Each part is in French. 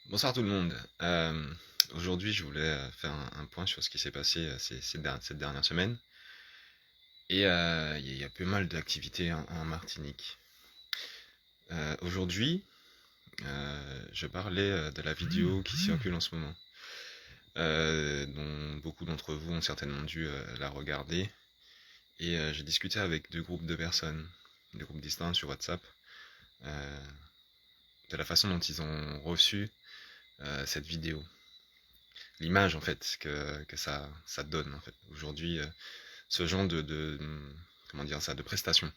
Bonsoir tout le monde. Aujourd'hui, je voulais faire un point sur ce qui s'est passé cette dernière semaine. Et il y a pas mal d'activités en Martinique. Aujourd'hui, je parlais de la vidéo qui circule en ce moment, dont beaucoup d'entre vous ont certainement dû la regarder. Et j'ai discuté avec deux groupes de personnes, deux groupes distincts sur WhatsApp, euh, de la façon dont ils ont reçu cette vidéo. L'image en fait que ça donne en fait aujourd'hui, ce genre comment dire ça, de prestation.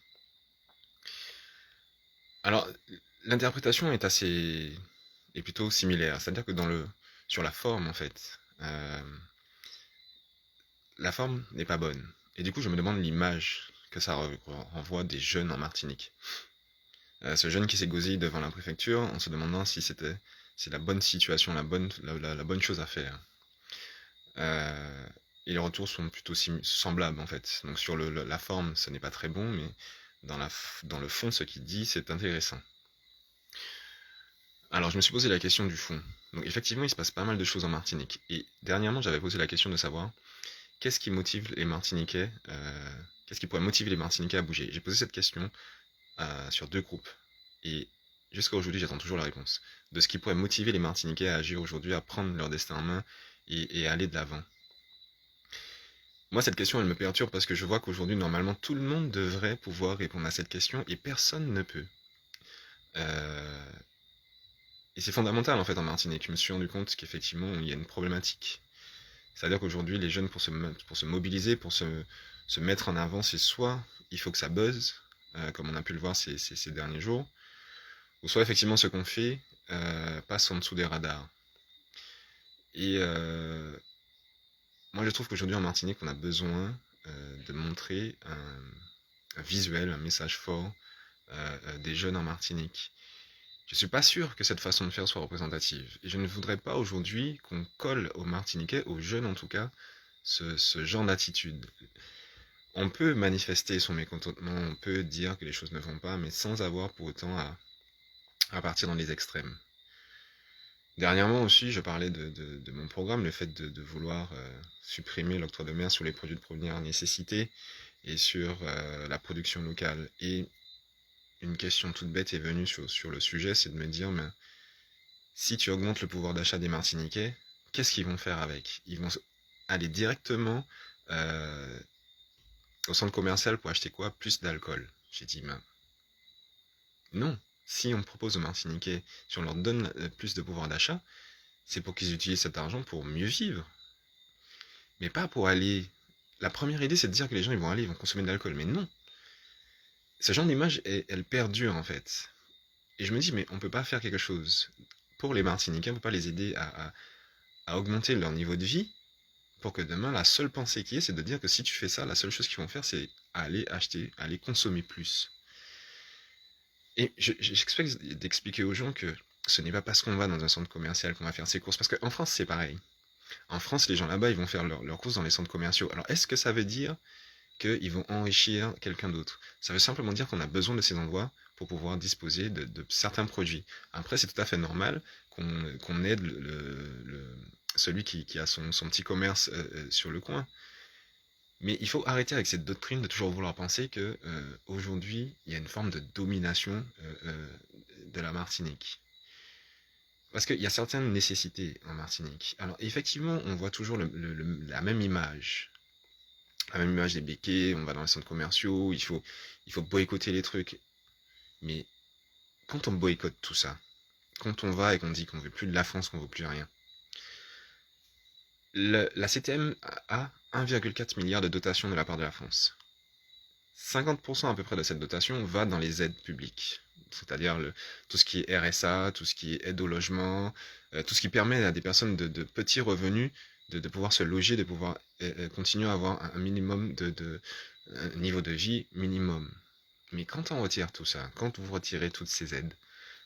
Alors l'interprétation est plutôt similaire, c'est-à-dire que sur la forme en fait, la forme n'est pas bonne, et du coup je me demande l'image que ça renvoie des jeunes en Martinique. Ce jeune qui s'est gosé devant la préfecture en se demandant si c'est la bonne situation, la bonne chose à faire. Euh, et les retours sont plutôt semblables en fait. Donc sur la forme, ce n'est pas très bon, mais dans le fond, ce qu'il dit, c'est intéressant. Alors je me suis posé la question du fond. Donc effectivement, il se passe pas mal de choses en Martinique. Et dernièrement, j'avais posé la question de savoir qu'est-ce qui motive les Martiniquais, qu'est-ce qui pourrait motiver les Martiniquais à bouger. J'ai posé cette question sur deux groupes. Et jusqu'à aujourd'hui, j'attends toujours la réponse. De ce qui pourrait motiver les Martiniquais à agir aujourd'hui, à prendre leur destin en main et à aller de l'avant. Moi, cette question, elle me perturbe parce que je vois qu'aujourd'hui, normalement, tout le monde devrait pouvoir répondre à cette question et personne ne peut. Euh, et c'est fondamental, en fait, en Martinique. Je me suis rendu compte qu'effectivement, il y a une problématique. C'est-à-dire qu'aujourd'hui, les jeunes, pour se mobiliser, se mettre en avant, c'est soit il faut que ça buzz, comme on a pu le voir ces derniers jours, ou soit effectivement ce qu'on fait passe en dessous des radars. Et moi, je trouve qu'aujourd'hui, en Martinique, on a besoin de montrer un visuel, un message fort des jeunes en Martinique. Je suis pas sûr que cette façon de faire soit représentative. Et je ne voudrais pas aujourd'hui qu'on colle aux Martiniquais, aux jeunes en tout cas, ce genre d'attitude. On peut manifester son mécontentement, on peut dire que les choses ne vont pas, mais sans avoir pour autant à partir dans les extrêmes. Dernièrement aussi, je parlais de mon programme, le fait de vouloir supprimer l'octroi de mer sur les produits de première nécessité et sur la production locale. Et une question toute bête est venue sur le sujet, c'est de me dire, mais si tu augmentes le pouvoir d'achat des Martiniquais, qu'est-ce qu'ils vont faire avec? Ils vont aller directement euh, au centre commercial pour acheter quoi? Plus d'alcool. J'ai dit, mais non. Si on propose aux Martiniquais, si on leur donne plus de pouvoir d'achat, c'est pour qu'ils utilisent cet argent pour mieux vivre. Mais pas pour aller... La première idée, c'est de dire que les gens ils vont consommer de l'alcool. Mais non. Ce genre d'image, elle perdure en fait. Et je me dis, mais on peut pas faire quelque chose pour les Martiniquais, on peut pas les aider à augmenter leur niveau de vie pour que demain, la seule pensée qui est, c'est de dire que si tu fais ça, la seule chose qu'ils vont faire, c'est aller acheter, aller consommer plus. Et j'expecte d'expliquer aux gens que ce n'est pas parce qu'on va dans un centre commercial qu'on va faire ses courses. Parce qu'en France, c'est pareil. En France, les gens là-bas, ils vont faire leurs courses dans les centres commerciaux. Alors, est-ce que ça veut dire qu'ils vont enrichir quelqu'un d'autre? Ça veut simplement dire qu'on a besoin de ces endroits pour pouvoir disposer de certains produits. Après, c'est tout à fait normal qu'on aide celui qui a son petit commerce sur le coin. Mais il faut arrêter avec cette doctrine de toujours vouloir penser que aujourd'hui il y a une forme de domination de la Martinique. Parce qu'il y a certaines nécessités en Martinique. Alors effectivement, on voit toujours la même image des béquets. On va dans les centres commerciaux, il faut boycotter les trucs. Mais quand on boycotte tout ça, quand on va et qu'on dit qu'on veut plus de la France, qu'on veut plus rien, la CTM a 1,4 milliard de dotation de la part de la France. 50% à peu près de cette dotation va dans les aides publiques, c'est-à-dire tout ce qui est RSA, tout ce qui est aide au logement, tout ce qui permet à des personnes de petits revenus de pouvoir se loger, de pouvoir continuer à avoir un minimum un niveau de vie minimum. Mais quand on retire tout ça, quand vous retirez toutes ces aides,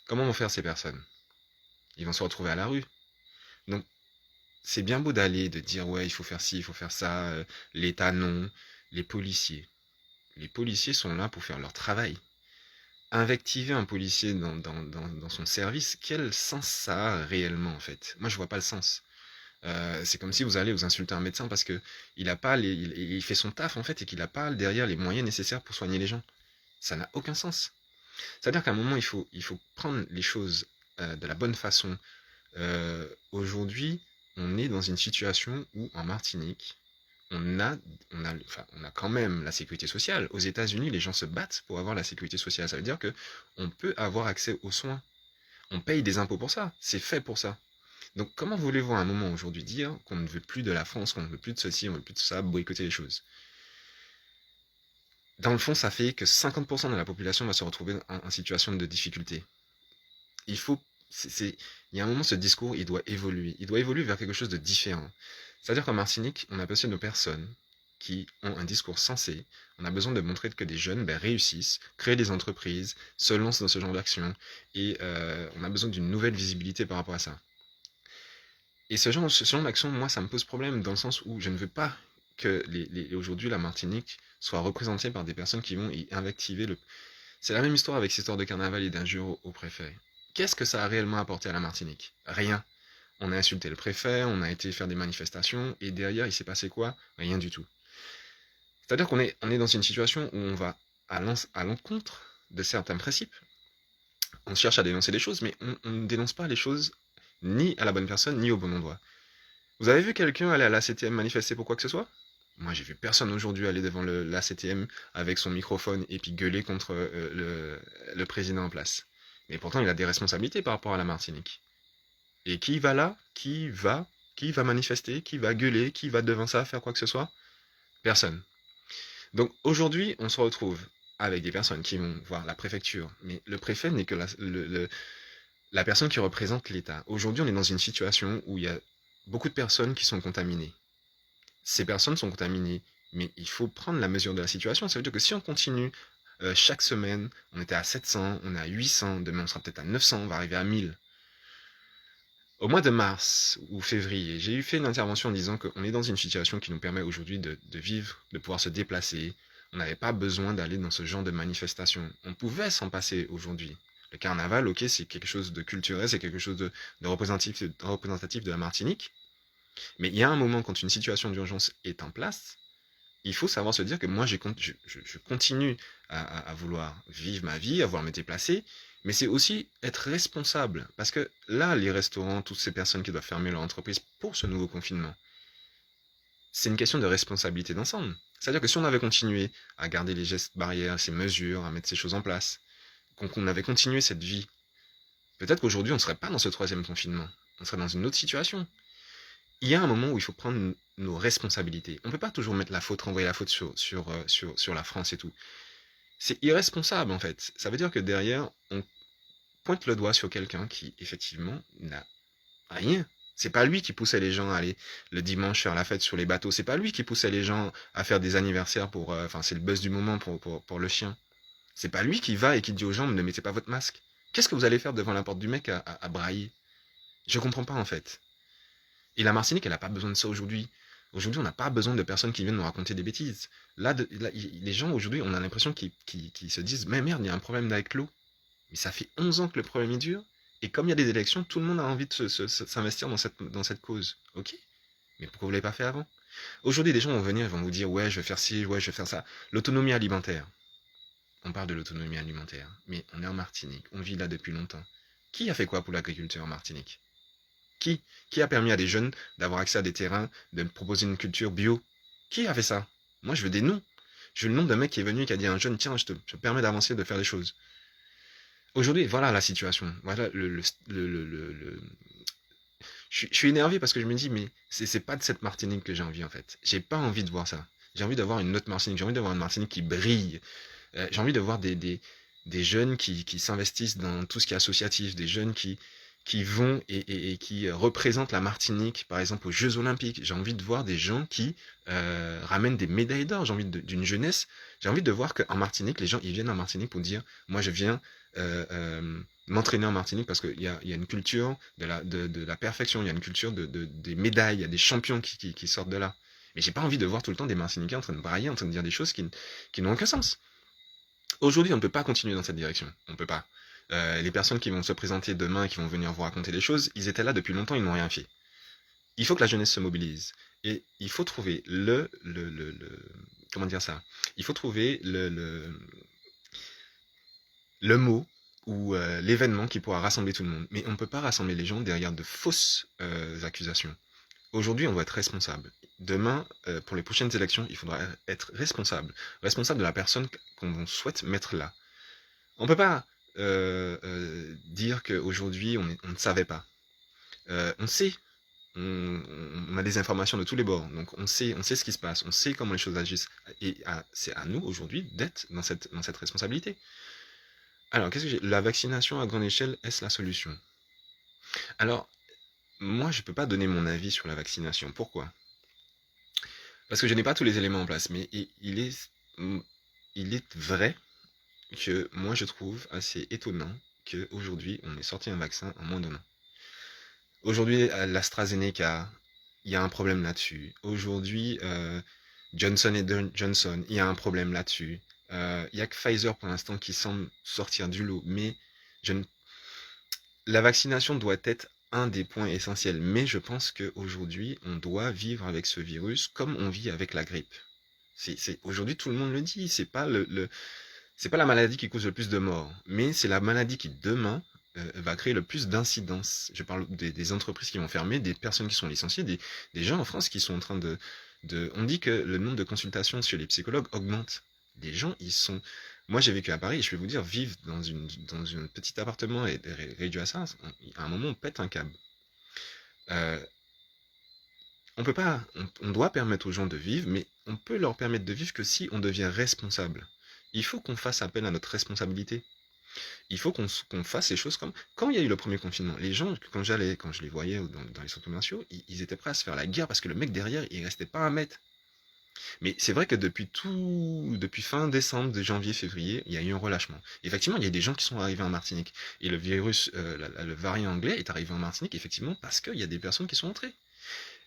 comment vont faire ces personnes? Ils vont se retrouver à la rue. Donc c'est bien beau d'aller, de dire ouais, il faut faire ci, il faut faire ça, l'État non, les policiers. Les policiers sont là pour faire leur travail. invectiver un policier dans son service, quel sens ça a réellement en fait? Moi je vois pas le sens. C'est comme si vous allez vous insulter un médecin parce que il fait son taf en fait et qu'il n'a pas derrière les moyens nécessaires pour soigner les gens. Ça n'a aucun sens. C'est-à-dire qu'à un moment il faut prendre les choses de la bonne façon. Aujourd'hui, on est dans une situation où en Martinique, on a quand même la sécurité sociale. Aux États-Unis, les gens se battent pour avoir la sécurité sociale. Ça veut dire que on peut avoir accès aux soins. On paye des impôts pour ça. C'est fait pour ça. Donc, comment voulez-vous à un moment aujourd'hui dire qu'on ne veut plus de la France, qu'on ne veut plus de ceci, on ne veut plus de ça, boycotter les choses? Dans le fond, ça fait que 50% de la population va se retrouver en situation de difficulté. Il faut, il y a un moment, ce discours, il doit évoluer. Il doit évoluer vers quelque chose de différent. C'est-à-dire qu'en Martinique, on a besoin de personnes qui ont un discours sensé. On a besoin de montrer que des jeunes réussissent, créent des entreprises, se lancent dans ce genre d'action. Et on a besoin d'une nouvelle visibilité par rapport à ça. Et ce genre d'action, moi, ça me pose problème dans le sens où je ne veux pas que aujourd'hui la Martinique soit représentée par des personnes qui vont y invectiver le. C'est la même histoire avec cette histoire de carnaval et d'injures au préfet. Qu'est-ce que ça a réellement apporté à la Martinique? Rien. On a insulté le préfet, on a été faire des manifestations, et derrière, il s'est passé quoi? Rien du tout. C'est-à-dire qu'on est dans une situation où on va à l'encontre de certains principes. On cherche à dénoncer des choses, mais on ne dénonce pas les choses ni à la bonne personne, ni au bon endroit. Vous avez vu quelqu'un aller à l'ACTM manifester pour quoi que ce soit? Moi, j'ai vu personne aujourd'hui aller devant l'ACTM avec son microphone et puis gueuler contre le président en place. Mais pourtant, il a des responsabilités par rapport à la Martinique. Et qui va là? Qui va manifester? Qui va gueuler? Qui va devant ça faire quoi que ce soit? Personne. Donc aujourd'hui, on se retrouve avec des personnes qui vont voir la préfecture. Mais le préfet n'est que la personne qui représente l'État. Aujourd'hui, on est dans une situation où il y a beaucoup de personnes qui sont contaminées. Ces personnes sont contaminées, mais il faut prendre la mesure de la situation. Ça veut dire que si on continue chaque semaine, on était à 700, on est à 800, demain on sera peut-être à 900, on va arriver à 1000. Au mois de mars ou février, j'ai fait une intervention en disant qu'on est dans une situation qui nous permet aujourd'hui de vivre, de pouvoir se déplacer. On n'avait pas besoin d'aller dans ce genre de manifestation. On pouvait s'en passer aujourd'hui. Le carnaval, ok, c'est quelque chose de culturel, c'est quelque chose de représentatif de la Martinique. Mais il y a un moment, quand une situation d'urgence est en place, il faut savoir se dire que moi, je continue à vouloir vivre ma vie, à vouloir me déplacer, mais c'est aussi être responsable. Parce que là, les restaurants, toutes ces personnes qui doivent fermer leur entreprise pour ce nouveau confinement, c'est une question de responsabilité d'ensemble. C'est-à-dire que si on avait continué à garder les gestes barrières, ces mesures, à mettre ces choses en place, qu'on avait continué cette vie, peut-être qu'aujourd'hui, on ne serait pas dans ce troisième confinement. On serait dans une autre situation. Il y a un moment où il faut prendre nos responsabilités. On ne peut pas toujours mettre la faute, renvoyer la faute sur la France et tout. C'est irresponsable en fait. Ça veut dire que derrière, on pointe le doigt sur quelqu'un qui, effectivement, n'a rien. C'est pas lui qui poussait les gens à aller le dimanche faire la fête sur les bateaux. C'est pas lui qui poussait les gens à faire des anniversaires pour. Enfin, c'est le buzz du moment pour le chien. C'est pas lui qui va et qui dit aux gens ne mettez pas votre masque. Qu'est-ce que vous allez faire devant la porte du mec à brailler? Je comprends pas en fait. Et la Martinique, elle n'a pas besoin de ça aujourd'hui. Aujourd'hui, on n'a pas besoin de personnes qui viennent nous raconter des bêtises. Là, les gens, aujourd'hui, on a l'impression qu'ils se disent mais merde, il y a un problème avec l'eau. Mais ça fait 11 ans que le problème est dur. Et comme il y a des élections, tout le monde a envie de s'investir dans cette cause. Ok. Mais pourquoi vous ne l'avez pas fait avant? Aujourd'hui, des gens vont venir, ils vont vous dire ouais, je vais faire ci, ouais, je vais faire ça. L'autonomie alimentaire. On parle de l'autonomie alimentaire. Mais on est en Martinique. On vit là depuis longtemps. Qui a fait quoi pour l'agriculture en Martinique? Qui a permis à des jeunes d'avoir accès à des terrains, de proposer une culture bio? Qui a fait ça? Moi, je veux des noms. Je veux le nom d'un mec qui est venu et qui a dit à un jeune, tiens, je te permets d'avancer, de faire des choses. Aujourd'hui, voilà la situation. Voilà Je suis énervé parce que je me dis, mais c'est pas de cette Martinique que j'ai envie, en fait. J'ai pas envie de voir ça. J'ai envie d'avoir une autre Martinique. J'ai envie d'avoir une Martinique qui brille. J'ai envie de voir des jeunes qui s'investissent dans tout ce qui est associatif, des jeunes qui vont et qui représentent la Martinique, par exemple, aux Jeux Olympiques. J'ai envie de voir des gens qui ramènent des médailles d'or. J'ai envie d'une jeunesse. J'ai envie de voir qu'en Martinique, les gens ils viennent en Martinique pour dire, moi je viens m'entraîner en Martinique parce qu'il y a une culture de la perfection, il y a une culture des médailles, il y a des champions qui sortent de là. Mais j'ai pas envie de voir tout le temps des Martiniquais en train de brailler, en train de dire des choses qui n'ont aucun sens. Aujourd'hui, on ne peut pas continuer dans cette direction. On ne peut pas. Les personnes qui vont se présenter demain, qui vont venir vous raconter des choses, ils étaient là depuis longtemps, ils n'ont rien fait. Il faut que la jeunesse se mobilise. Et il faut trouver comment dire ça? Il faut trouver le mot ou l'événement qui pourra rassembler tout le monde. Mais on ne peut pas rassembler les gens derrière de fausses accusations. Aujourd'hui, on doit être responsable. Demain, pour les prochaines élections, il faudra être responsable. Responsable de la personne qu'on souhaite mettre là. On ne peut pas dire qu'aujourd'hui, on ne savait pas. On sait. On a des informations de tous les bords, donc on sait ce qui se passe, on sait comment les choses agissent, et c'est à nous aujourd'hui d'être dans cette responsabilité. Alors, qu'est-ce que j'ai? La vaccination à grande échelle, est-ce la solution? Alors, moi, je ne peux pas donner mon avis sur la vaccination. Pourquoi? Parce que je n'ai pas tous les éléments en place, mais il est vrai que moi, je trouve assez étonnant qu'aujourd'hui, on ait sorti un vaccin en moins d'un an. Aujourd'hui, l'AstraZeneca, il y a un problème là-dessus. Aujourd'hui, Johnson Johnson, il y a un problème là-dessus. Il n'y a que Pfizer pour l'instant qui semble sortir du lot, mais je ne... la vaccination doit être un des points essentiels. Mais je pense qu'aujourd'hui, on doit vivre avec ce virus comme on vit avec la grippe. Aujourd'hui, tout le monde le dit. C'est pas c'est pas la maladie qui cause le plus de morts, mais c'est la maladie qui demain va créer le plus d'incidences. Je parle des entreprises qui vont fermer, des personnes qui sont licenciées, des gens en France qui sont en train on dit que le nombre de consultations chez les psychologues augmente. Les gens, ils sont... Moi, j'ai vécu à Paris et je vais vous dire, vivre dans un petit appartement et réduit à ça, à un moment, on pète un câble. On peut pas, on doit permettre aux gens de vivre, mais on peut leur permettre de vivre que si on devient responsable. Il faut qu'on fasse appel à notre responsabilité. Il faut qu'on fasse ces choses comme... Quand il y a eu le premier confinement, les gens, quand je les voyais dans les centres commerciaux, ils étaient prêts à se faire la guerre parce que le mec derrière, il restait pas un mètre. Mais c'est vrai que depuis fin décembre, de janvier, février, il y a eu un relâchement. Effectivement, il y a des gens qui sont arrivés en Martinique. Et le virus, le variant anglais est arrivé en Martinique, effectivement, parce qu'il y a des personnes qui sont entrées.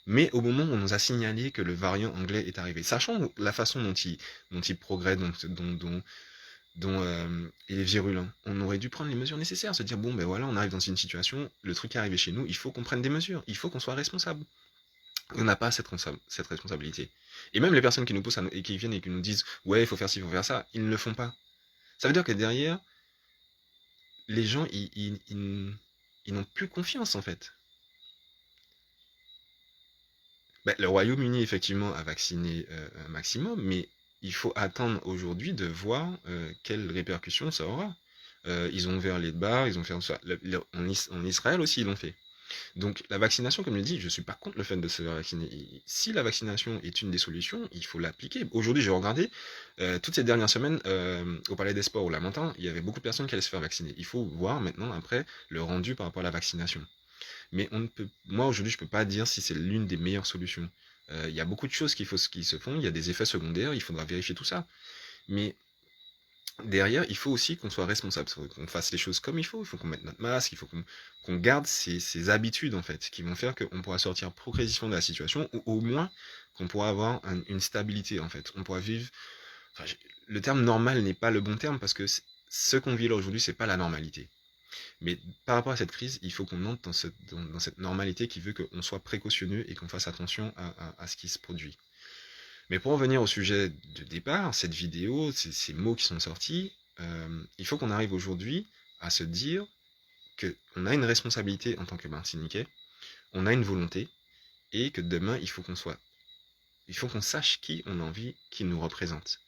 Mais au moment où on nous a signalé que le variant anglais est arrivé, sachant la façon dont il progresse, dont il est virulent, on aurait dû prendre les mesures nécessaires, se dire bon ben voilà, on arrive dans une situation, le truc est arrivé chez nous, il faut qu'on prenne des mesures, il faut qu'on soit responsable. On n'a pas cette responsabilité. Et même les personnes qui nous poussent et qui viennent et qui nous disent ouais, il faut faire ci, il faut faire ça, ils ne le font pas. Ça veut dire que derrière, les gens, ils n'ont plus confiance en fait. Ben, le Royaume-Uni, effectivement, a vacciné un maximum, mais il faut attendre aujourd'hui de voir quelles répercussions ça aura. Ils ont ouvert les bars, ils ont fait ça. En Israël aussi, ils l'ont fait. Donc la vaccination, comme je dis, je ne suis pas contre le fait de se faire vacciner. Si la vaccination est une des solutions, il faut l'appliquer. Aujourd'hui, j'ai regardé, toutes ces dernières semaines, au Palais des Sports ou Lamentin, il y avait beaucoup de personnes qui allaient se faire vacciner. Il faut voir maintenant, après, le rendu par rapport à la vaccination. Mais moi aujourd'hui, je peux pas dire si c'est l'une des meilleures solutions. Il y a beaucoup de choses qui se font, il y a des effets secondaires, il faudra vérifier tout ça. Mais derrière, il faut aussi qu'on soit responsable, qu'on fasse les choses comme il faut qu'on mette notre masque, il faut qu'on garde ces habitudes en fait, qui vont faire qu'on pourra sortir progressivement de la situation, ou au moins qu'on pourra avoir une stabilité en fait. On pourra vivre. Enfin, le terme normal n'est pas le bon terme parce que ce qu'on vit là aujourd'hui, c'est pas la normalité. Mais par rapport à cette crise, il faut qu'on entre dans cette normalité qui veut qu'on soit précautionneux et qu'on fasse attention à ce qui se produit. Mais pour revenir au sujet de départ, cette vidéo, ces mots qui sont sortis, il faut qu'on arrive aujourd'hui à se dire qu'on a une responsabilité en tant que Martiniquais, on a une volonté, et que demain, il faut qu'on sache qui on a envie, qui nous représente.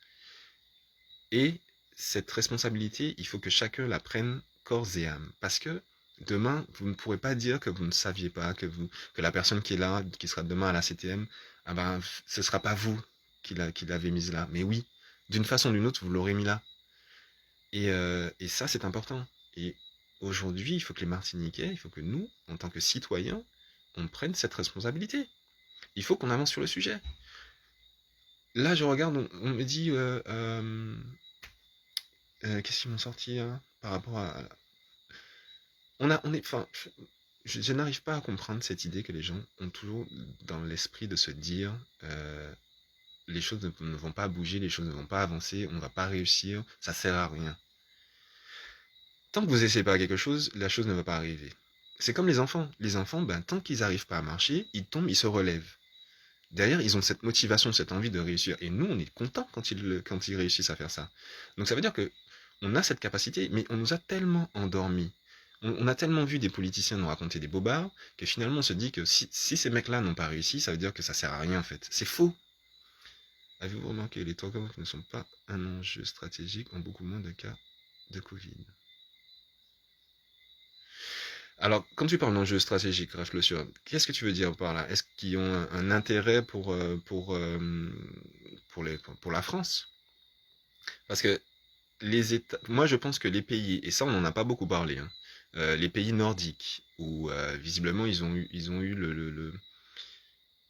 Et cette responsabilité, il faut que chacun la prenne corps et âme. Parce que demain, vous ne pourrez pas dire que vous ne saviez pas, que la personne qui est là, qui sera demain à la CTM, ah ben, ce ne sera pas vous qui l'avez mise là. Mais oui, d'une façon ou d'une autre, vous l'aurez mis là. Et ça, c'est important. Et aujourd'hui, il faut que les Martiniquais, il faut que nous, en tant que citoyens, on prenne cette responsabilité. Il faut qu'on avance sur le sujet. Là, je regarde, on me dit... qu'est-ce qu'ils m'ont sorti hein, par rapport à... Enfin, je n'arrive pas à comprendre cette idée que les gens ont toujours dans l'esprit de se dire les choses ne vont pas bouger, les choses ne vont pas avancer, on ne va pas réussir, ça sert à rien. Tant que vous essayez pas quelque chose, la chose ne va pas arriver. C'est comme les enfants. Les enfants, ben, tant qu'ils n'arrivent pas à marcher, ils tombent, ils se relèvent. Derrière, ils ont cette motivation, cette envie de réussir. Et nous, on est contents quand ils réussissent à faire ça. Donc ça veut dire que on a cette capacité, mais on nous a tellement endormis. On a tellement vu des politiciens nous raconter des bobards que finalement on se dit que si ces mecs-là n'ont pas réussi, ça veut dire que ça sert à rien en fait. C'est faux. Avez-vous remarqué, les tokems ne sont pas un enjeu stratégique en beaucoup moins de cas de Covid. Alors, quand tu parles d'enjeux stratégiques, réfléchis, qu'est-ce que tu veux dire par là? Est-ce qu'ils ont un intérêt pour la France? Parce que les États, moi je pense que les pays, et ça on n'en a pas beaucoup parlé, hein, les pays nordiques, où visiblement ils ont eu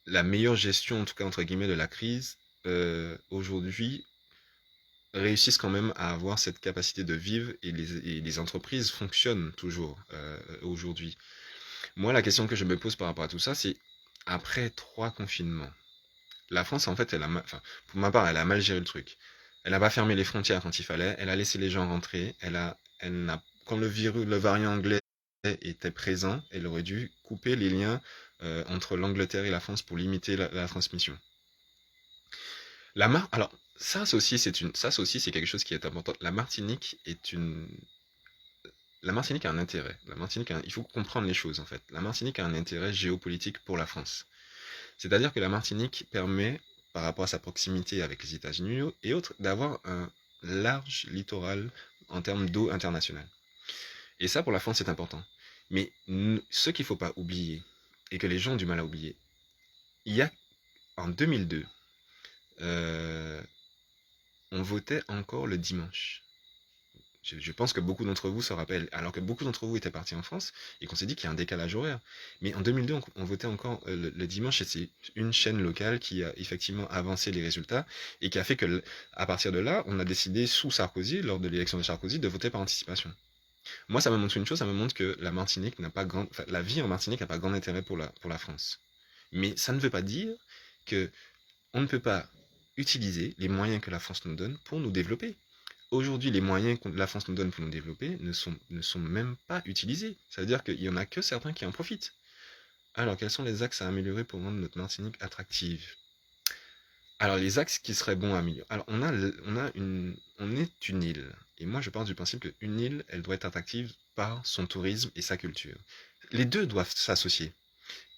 la meilleure gestion, en tout cas entre guillemets, de la crise, aujourd'hui réussissent quand même à avoir cette capacité de vivre et les entreprises fonctionnent toujours aujourd'hui. Moi, la question que je me pose par rapport à tout ça, c'est après 3 confinements, la France, en fait, enfin, pour ma part, elle a mal géré le truc. Elle n'a pas fermé les frontières quand il fallait, elle a laissé les gens rentrer, quand le variant anglais était présent, elle aurait dû couper les liens entre l'Angleterre et la France pour limiter la transmission. Alors, ça aussi, c'est quelque chose qui est important. La Martinique a un intérêt. Il faut comprendre les choses en fait. La Martinique a un intérêt géopolitique pour la France. C'est-à-dire que la Martinique permet, par rapport à sa proximité avec les États-Unis et autres, d'avoir un large littoral en termes d'eau internationale. Et ça, pour la France, c'est important. Mais ce qu'il ne faut pas oublier, et que les gens ont du mal à oublier, il y a, en 2002, on votait encore le dimanche. Je pense que beaucoup d'entre vous se rappellent, alors que beaucoup d'entre vous étaient partis en France et qu'on s'est dit qu'il y a un décalage horaire. Mais en 2002, on votait encore le dimanche et c'est une chaîne locale qui a effectivement avancé les résultats et qui a fait que, à partir de là, on a décidé sous Sarkozy, lors de l'élection de Sarkozy, de voter par anticipation. Moi, ça me montre une chose, ça me montre que la Martinique n'a pas la vie en Martinique n'a pas grand intérêt pour la France. Mais ça ne veut pas dire que on ne peut pas utiliser les moyens que la France nous donne pour nous développer. Aujourd'hui, les moyens que la France nous donne pour nous développer ne sont même pas utilisés. Ça veut dire qu'il n'y en a que certains qui en profitent. Alors, quels sont les axes à améliorer pour rendre notre Martinique attractive? Alors, les axes qui seraient bons à améliorer. Alors, on est une île. Et moi, je pars du principe qu'une île, elle doit être attractive par son tourisme et sa culture. Les deux doivent s'associer.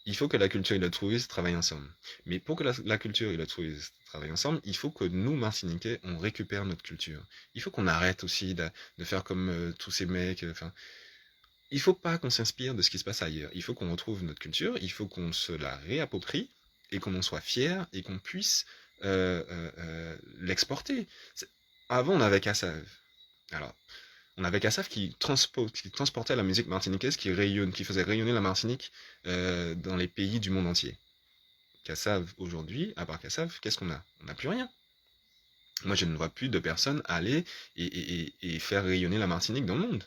Il faut que la culture et le tourisme travaillent ensemble. Mais pour que la culture et le tourisme travaillent ensemble, il faut que nous, Martiniquais, on récupère notre culture. Il faut qu'on arrête aussi de faire comme tous ces mecs. Enfin, il faut pas qu'on s'inspire de ce qui se passe ailleurs. Il faut qu'on retrouve notre culture, il faut qu'on se la réapproprie et qu'on en soit fier et qu'on puisse l'exporter. Avant, on avait Kassav. Alors, on avait Kassav qui transportait la musique martiniquaise, qui faisait rayonner la Martinique dans les pays du monde entier. Kassav, aujourd'hui, à part Kassav, qu'est-ce qu'on a? On n'a plus rien. Moi, je ne vois plus de personnes aller et faire rayonner la Martinique dans le monde.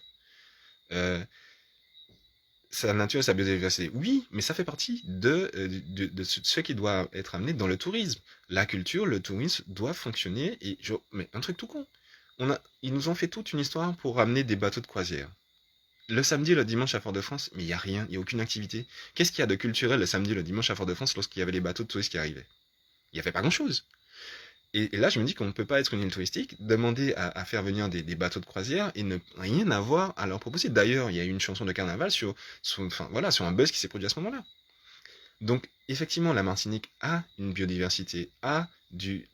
Sa nature et sa biodiversité, oui, mais ça fait partie de ce qui doit être amené dans le tourisme. La culture, le tourisme doit fonctionner, mais un truc tout con. Ils nous ont fait toute une histoire pour ramener des bateaux de croisière. Le samedi et le dimanche à Fort-de-France, mais il n'y a rien, il n'y a aucune activité. Qu'est-ce qu'il y a de culturel le samedi et le dimanche à Fort-de-France lorsqu'il y avait les bateaux de touristes qui arrivaient? Il n'y avait pas grand-chose. Et là, je me dis qu'on ne peut pas être une île touristique, demander à faire venir des bateaux de croisière et ne rien avoir à leur proposer. D'ailleurs, il y a eu une chanson de carnaval sur un buzz qui s'est produit à ce moment-là. Donc, effectivement, la Martinique a une biodiversité, a des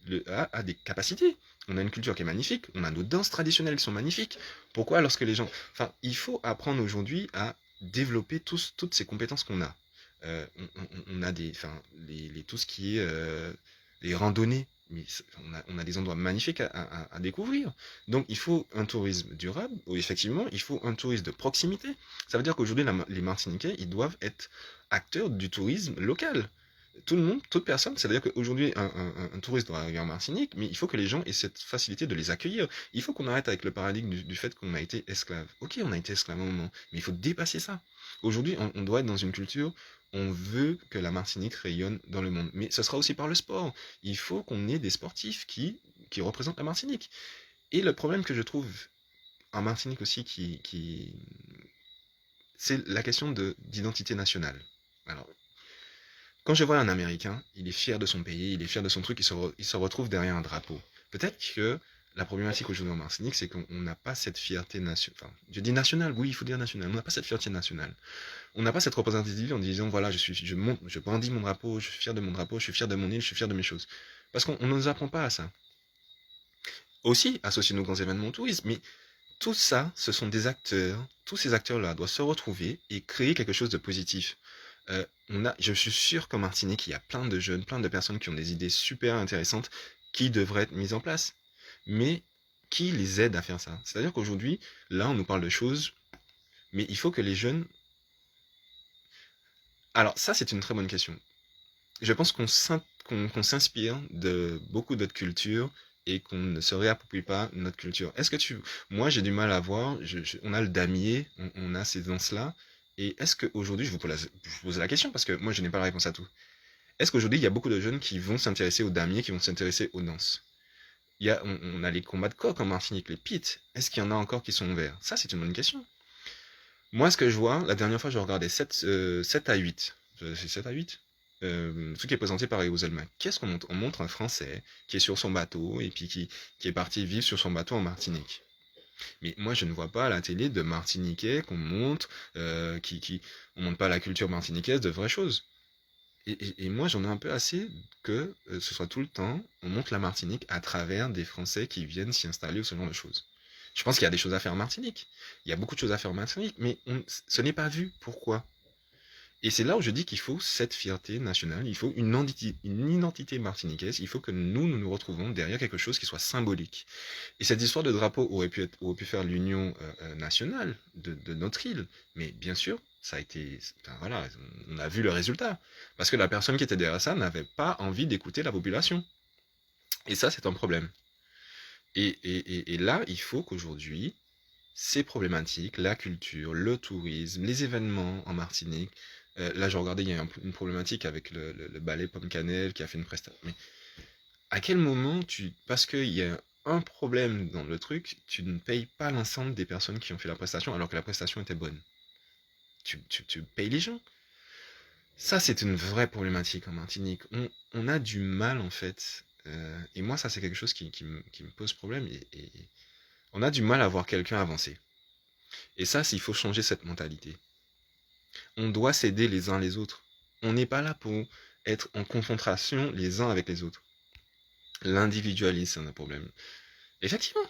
capacités. On a une culture qui est magnifique, on a nos danses traditionnelles qui sont magnifiques. Pourquoi, lorsque les gens... Enfin, il faut apprendre aujourd'hui à développer toutes ces compétences qu'on a. On a tout ce qui est les randonnées. Mais on a des endroits magnifiques à découvrir. Donc, il faut un tourisme durable, ou effectivement, il faut un tourisme de proximité. Ça veut dire qu'aujourd'hui, les Martiniquais, ils doivent être acteurs du tourisme local. tout le monde, toute personne, c'est-à-dire qu'aujourd'hui, un touriste doit arriver en Martinique, mais il faut que les gens aient cette facilité de les accueillir. Il faut qu'on arrête avec le paradigme du fait qu'on a été esclave. Ok, on a été esclave à un moment, mais il faut dépasser ça. Aujourd'hui, on doit être dans une culture, on veut que la Martinique rayonne dans le monde, mais ce sera aussi par le sport. Il faut qu'on ait des sportifs qui représentent la Martinique. Et le problème que je trouve en Martinique aussi, c'est la question d'identité nationale. Alors, quand je vois un Américain, il est fier de son pays, il est fier de son truc, il se retrouve derrière un drapeau. Peut-être que la problématique aujourd'hui en Martinique, c'est qu'on n'a pas cette fierté nationale. Enfin, je dis nationale, oui, il faut dire nationale. On n'a pas cette fierté nationale. On n'a pas cette représentativité en disant, voilà, je brandis mon drapeau, je suis fier de mon drapeau, je suis fier de mon île, je suis fier de mes choses. Parce qu'on ne nous apprend pas à ça. Aussi, associer nos grands événements au tourisme, mais tout ça, ce sont des acteurs. Tous ces acteurs-là doivent se retrouver et créer quelque chose de positif. Je suis sûr qu'en Martinique, il y a plein de jeunes, plein de personnes qui ont des idées super intéressantes qui devraient être mises en place. Mais qui les aide à faire ça? C'est-à-dire qu'aujourd'hui, là, on nous parle de choses, mais il faut que les jeunes... Alors ça, c'est une très bonne question. Je pense qu'on s'inspire de beaucoup d'autres cultures et qu'on ne se réapproprie pas notre culture. Moi, j'ai du mal à voir, on a le damier, on a ces danses-là, et est-ce qu'aujourd'hui, je vous pose la question parce que moi, je n'ai pas la réponse à tout. Est-ce qu'aujourd'hui, il y a beaucoup de jeunes qui vont s'intéresser au damier, qui vont s'intéresser aux danses? On a les combats de coq en Martinique, les pits. Est-ce qu'il y en a encore qui sont ouverts? Ça, c'est une bonne question. Moi, ce que je vois, la dernière fois, je regardais 7 à 8. C'est 7 à 8 ce qui est présenté par Eozelma. Qu'est-ce qu'on montre? On montre un Français qui est sur son bateau et puis qui est parti vivre sur son bateau en Martinique. Mais moi, je ne vois pas à la télé de Martiniquais qu'on montre, on montre pas la culture martiniquaise de vraies choses. Et moi, j'en ai un peu assez que ce soit tout le temps, on montre la Martinique à travers des Français qui viennent s'y installer ou ce genre de choses. Je pense qu'il y a des choses à faire en Martinique. Il y a beaucoup de choses à faire en Martinique, mais ce n'est pas vu. Pourquoi? Et c'est là où je dis qu'il faut cette fierté nationale, il faut une identité martiniquaise, il faut que nous retrouvons derrière quelque chose qui soit symbolique. Et cette histoire de drapeau aurait pu faire l'union nationale de notre île, mais bien sûr, ça a été, enfin, voilà, on a vu le résultat. Parce que la personne qui était derrière ça n'avait pas envie d'écouter la population. Et ça, c'est un problème. Et là, il faut qu'aujourd'hui, ces problématiques, la culture, le tourisme, les événements en Martinique. Là, je regardais, il y a une problématique avec le ballet Pomme Cannelle qui a fait une prestation. Mais à quel moment parce qu'il y a un problème dans le truc, tu ne payes pas l'ensemble des personnes qui ont fait la prestation alors que la prestation était bonne? Tu payes les gens. Ça, c'est une vraie problématique en Martinique. On a du mal, en fait. Et moi, ça, c'est quelque chose qui me pose problème. Et on a du mal à voir quelqu'un avancer. Et ça, il faut changer cette mentalité. On doit s'aider les uns les autres. On n'est pas là pour être en confrontation les uns avec les autres. L'individualisme, c'est un problème. Effectivement,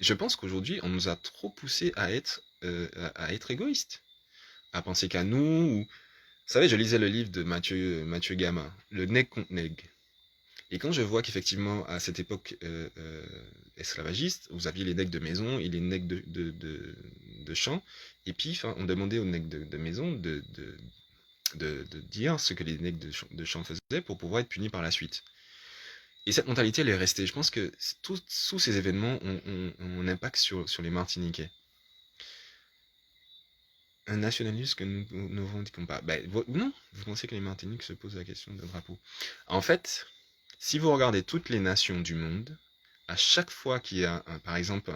je pense qu'aujourd'hui, on nous a trop poussé à être égoïste, à penser qu'à nous. Vous savez, je lisais le livre de Mathieu Gama, Le Nègre contre Nègre. Et quand je vois qu'effectivement, à cette époque esclavagiste, vous aviez les nègres de maison et les nègres de champ, et puis on demandait aux nègres de maison de dire ce que les nègres de champ faisaient pour pouvoir être punis par la suite. Et cette mentalité, elle est restée. Je pense que tous ces événements ont un impact sur les Martiniquais. Un nationalisme que nous ne revendiquons pas. Non, vous pensez que les Martiniques se posent la question de drapeau. En fait, si vous regardez toutes les nations du monde, à chaque fois qu'il y a, par exemple,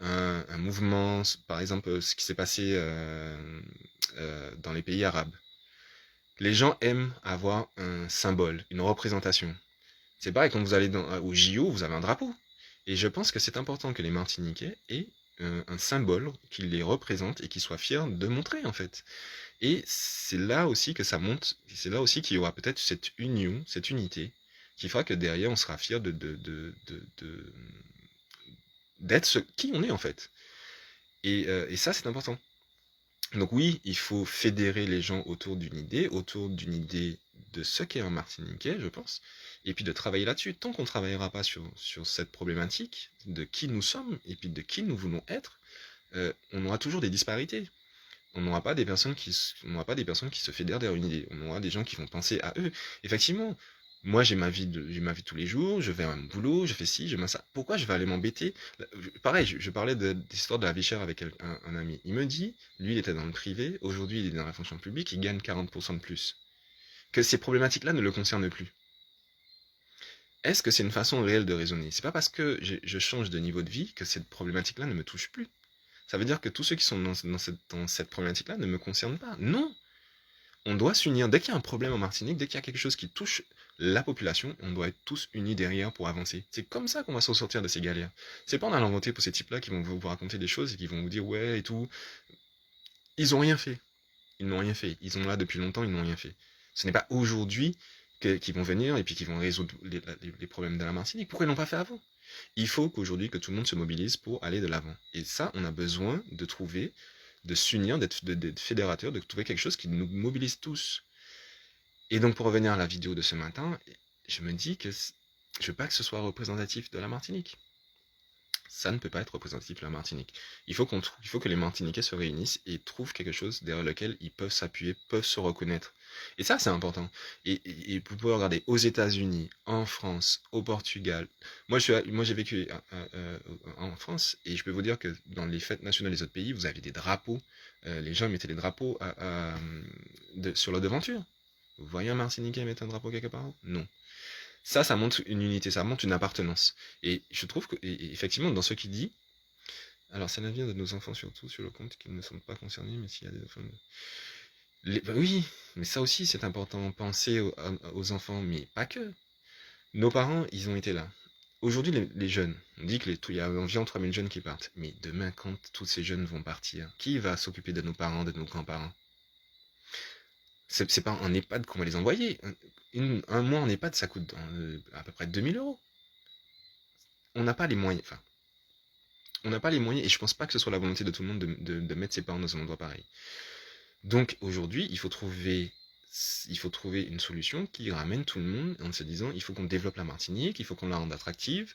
un mouvement, par exemple, ce qui s'est passé dans les pays arabes, les gens aiment avoir un symbole, une représentation. C'est pareil, quand vous allez au JO, vous avez un drapeau. Et je pense que c'est important que les Martiniquais aient un symbole qui les représente et qui soient fiers de montrer, en fait. Et c'est là aussi que ça monte, c'est là aussi qu'il y aura peut-être cette union, cette unité, qui fera que derrière, on sera fiers d'être qui on est, en fait. Et ça, c'est important. Donc oui, il faut fédérer les gens autour d'une idée de ce qu'est un Martiniquais, je pense, et puis de travailler là-dessus. Tant qu'on ne travaillera pas sur cette problématique de qui nous sommes et puis de qui nous voulons être, on aura toujours des disparités. On n'aura pas des personnes on n'aura pas des personnes qui se fédèrent derrière une idée. On aura des gens qui vont penser à eux. Effectivement, moi j'ai ma vie tous les jours, je vais à mon boulot, je fais ci, je fais ça. Pourquoi je vais aller m'embêter? Pareil, je parlais d'histoire de la vie chère avec un ami. Il me dit, lui il était dans le privé, aujourd'hui il est dans la fonction publique, il gagne 40% de plus. Que ces problématiques-là ne le concernent plus. Est-ce que c'est une façon réelle de raisonner? C'est pas parce que je change de niveau de vie que cette problématique-là ne me touche plus. Ça veut dire que tous ceux qui sont dans cette problématique-là ne me concernent pas. Non! On doit s'unir. Dès qu'il y a un problème en Martinique, dès qu'il y a quelque chose qui touche la population, on doit être tous unis derrière pour avancer. C'est comme ça qu'on va s'en sortir de ces galères. C'est pas en allant voter pour ces types-là qui vont vous raconter des choses et qui vont vous dire ouais et tout. Ils ont rien fait. Ils n'ont rien fait. Ils sont là depuis longtemps, ils n'ont rien fait. Ce n'est pas aujourd'hui qu'ils vont venir et puis qu'ils vont résoudre les problèmes de la Martinique. Pourquoi ils l'ont pas fait avant? Il faut qu'aujourd'hui que tout le monde se mobilise pour aller de l'avant. Et ça, on a besoin de trouver, de s'unir, d'être fédérateurs, de trouver quelque chose qui nous mobilise tous. Et donc pour revenir à la vidéo de ce matin, je me dis que je veux pas que ce soit représentatif de la Martinique. Ça ne peut pas être représentatif de la Martinique. Il faut que les Martiniquais se réunissent et trouvent quelque chose derrière lequel ils peuvent s'appuyer, peuvent se reconnaître. Et ça, c'est important. Et vous pouvez regarder aux États-Unis, en France, au Portugal. Moi, j'ai vécu en France et je peux vous dire que dans les fêtes nationales des autres pays, vous avez des drapeaux. Les gens mettaient des drapeaux sur leur devanture. Vous voyez un Martiniquais mettre un drapeau quelque part? Non. Ça montre une unité, ça montre une appartenance. Et je trouve que, et effectivement, dans ce qu'il dit, alors c'est l'avenir de nos enfants surtout, sur le compte qu'ils ne sont pas concernés, mais s'il y a des enfants... Bah oui, mais ça aussi c'est important, penser aux enfants, mais pas que. Nos parents, ils ont été là. Aujourd'hui, les jeunes, on dit qu'il y a environ 3000 jeunes qui partent. Mais demain, quand tous ces jeunes vont partir, qui va s'occuper de nos parents, de nos grands-parents? C'est pas en EHPAD qu'on va les envoyer. Un mois en EHPAD, ça coûte à peu près 2000 €. On n'a pas les moyens. Enfin, on n'a pas les moyens, et je pense pas que ce soit la volonté de tout le monde de mettre ses parents dans un endroit pareil. Donc aujourd'hui, il faut trouver une solution qui ramène tout le monde en se disant il faut qu'on développe la Martinique, il faut qu'on la rende attractive,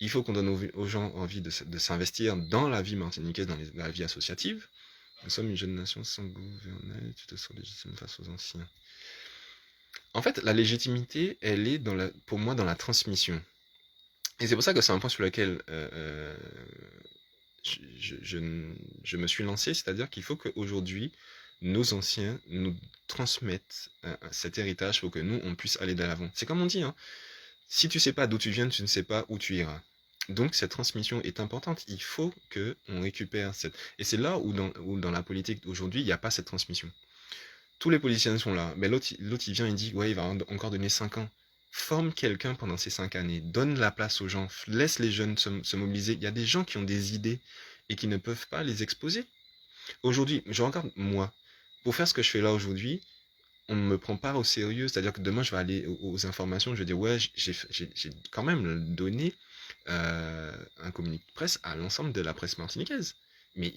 il faut qu'on donne aux gens envie de s'investir dans la vie martiniquaise, dans la vie associative. Nous sommes une jeune nation sans gouverner, tu te sens légitime face aux anciens. En fait, la légitimité, elle est pour moi dans la transmission. Et c'est pour ça que c'est un point sur lequel je me suis lancé, c'est-à-dire qu'il faut qu'aujourd'hui, nos anciens nous transmettent cet héritage pour que nous, on puisse aller de l'avant. C'est comme on dit, hein, si tu sais pas d'où tu viens, tu ne sais pas où tu iras. Donc cette transmission est importante, il faut qu'on récupère cette... Et c'est là où dans la politique d'aujourd'hui, il n'y a pas cette transmission. Tous les politiciens sont là, mais l'autre il vient et dit, ouais, il va encore donner 5 ans. Forme quelqu'un pendant ces 5 années, donne la place aux gens, laisse les jeunes se mobiliser. Il y a des gens qui ont des idées et qui ne peuvent pas les exposer. Aujourd'hui, je regarde moi, pour faire ce que je fais là aujourd'hui, on ne me prend pas au sérieux, c'est-à-dire que demain je vais aller aux informations, je vais dire ouais, j'ai quand même donné un communiqué de presse à l'ensemble de la presse martiniquaise. Mais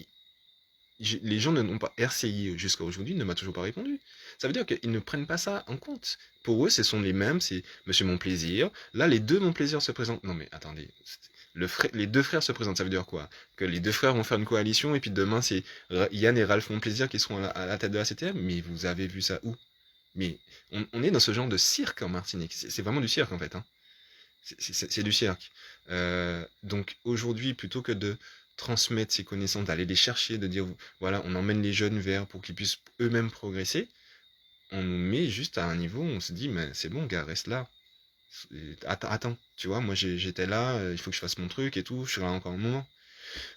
les gens ne n'ont pas RCI jusqu'à aujourd'hui ne m'a toujours pas répondu. Ça veut dire qu'ils ne prennent pas ça en compte. Pour eux, ce sont les mêmes, c'est Monsieur Mon Plaisir. Là, les deux Mon Plaisir se présentent. Non mais attendez, les deux frères se présentent, ça veut dire quoi? Que les deux frères vont faire une coalition et puis demain c'est Yann et Ralph Mon Plaisir qui seront à la tête de la CTM. Mais vous avez vu ça où? Mais on est dans ce genre de cirque en Martinique. C'est vraiment du cirque en fait. Hein. C'est du cirque. Donc aujourd'hui, plutôt que de transmettre ces connaissances, d'aller les chercher, de dire voilà, on emmène les jeunes vers pour qu'ils puissent eux-mêmes progresser, on nous met juste à un niveau où on se dit mais c'est bon gars, reste là. Attends, tu vois, moi j'étais là, il faut que je fasse mon truc et tout, je suis là encore un moment.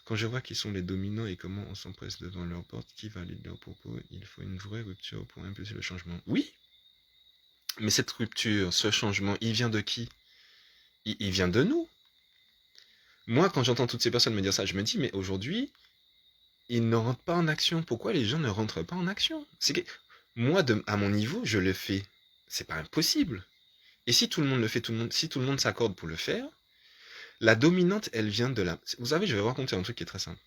Quand je vois qui sont les dominants et comment on s'empresse devant leur porte, qui valide leurs propos, il faut une vraie rupture pour impulser le changement. Oui, mais cette rupture, ce changement, il vient de qui? Il vient de nous. Moi, quand j'entends toutes ces personnes me dire ça, je me dis, mais aujourd'hui, ils ne rentrent pas en action. Pourquoi les gens ne rentrent pas en action? C'est que moi, à mon niveau, je le fais. C'est pas impossible. Et si tout le monde le fait, si tout le monde s'accorde pour le faire, la dominante, elle vient de là. Vous savez, je vais vous raconter un truc qui est très simple.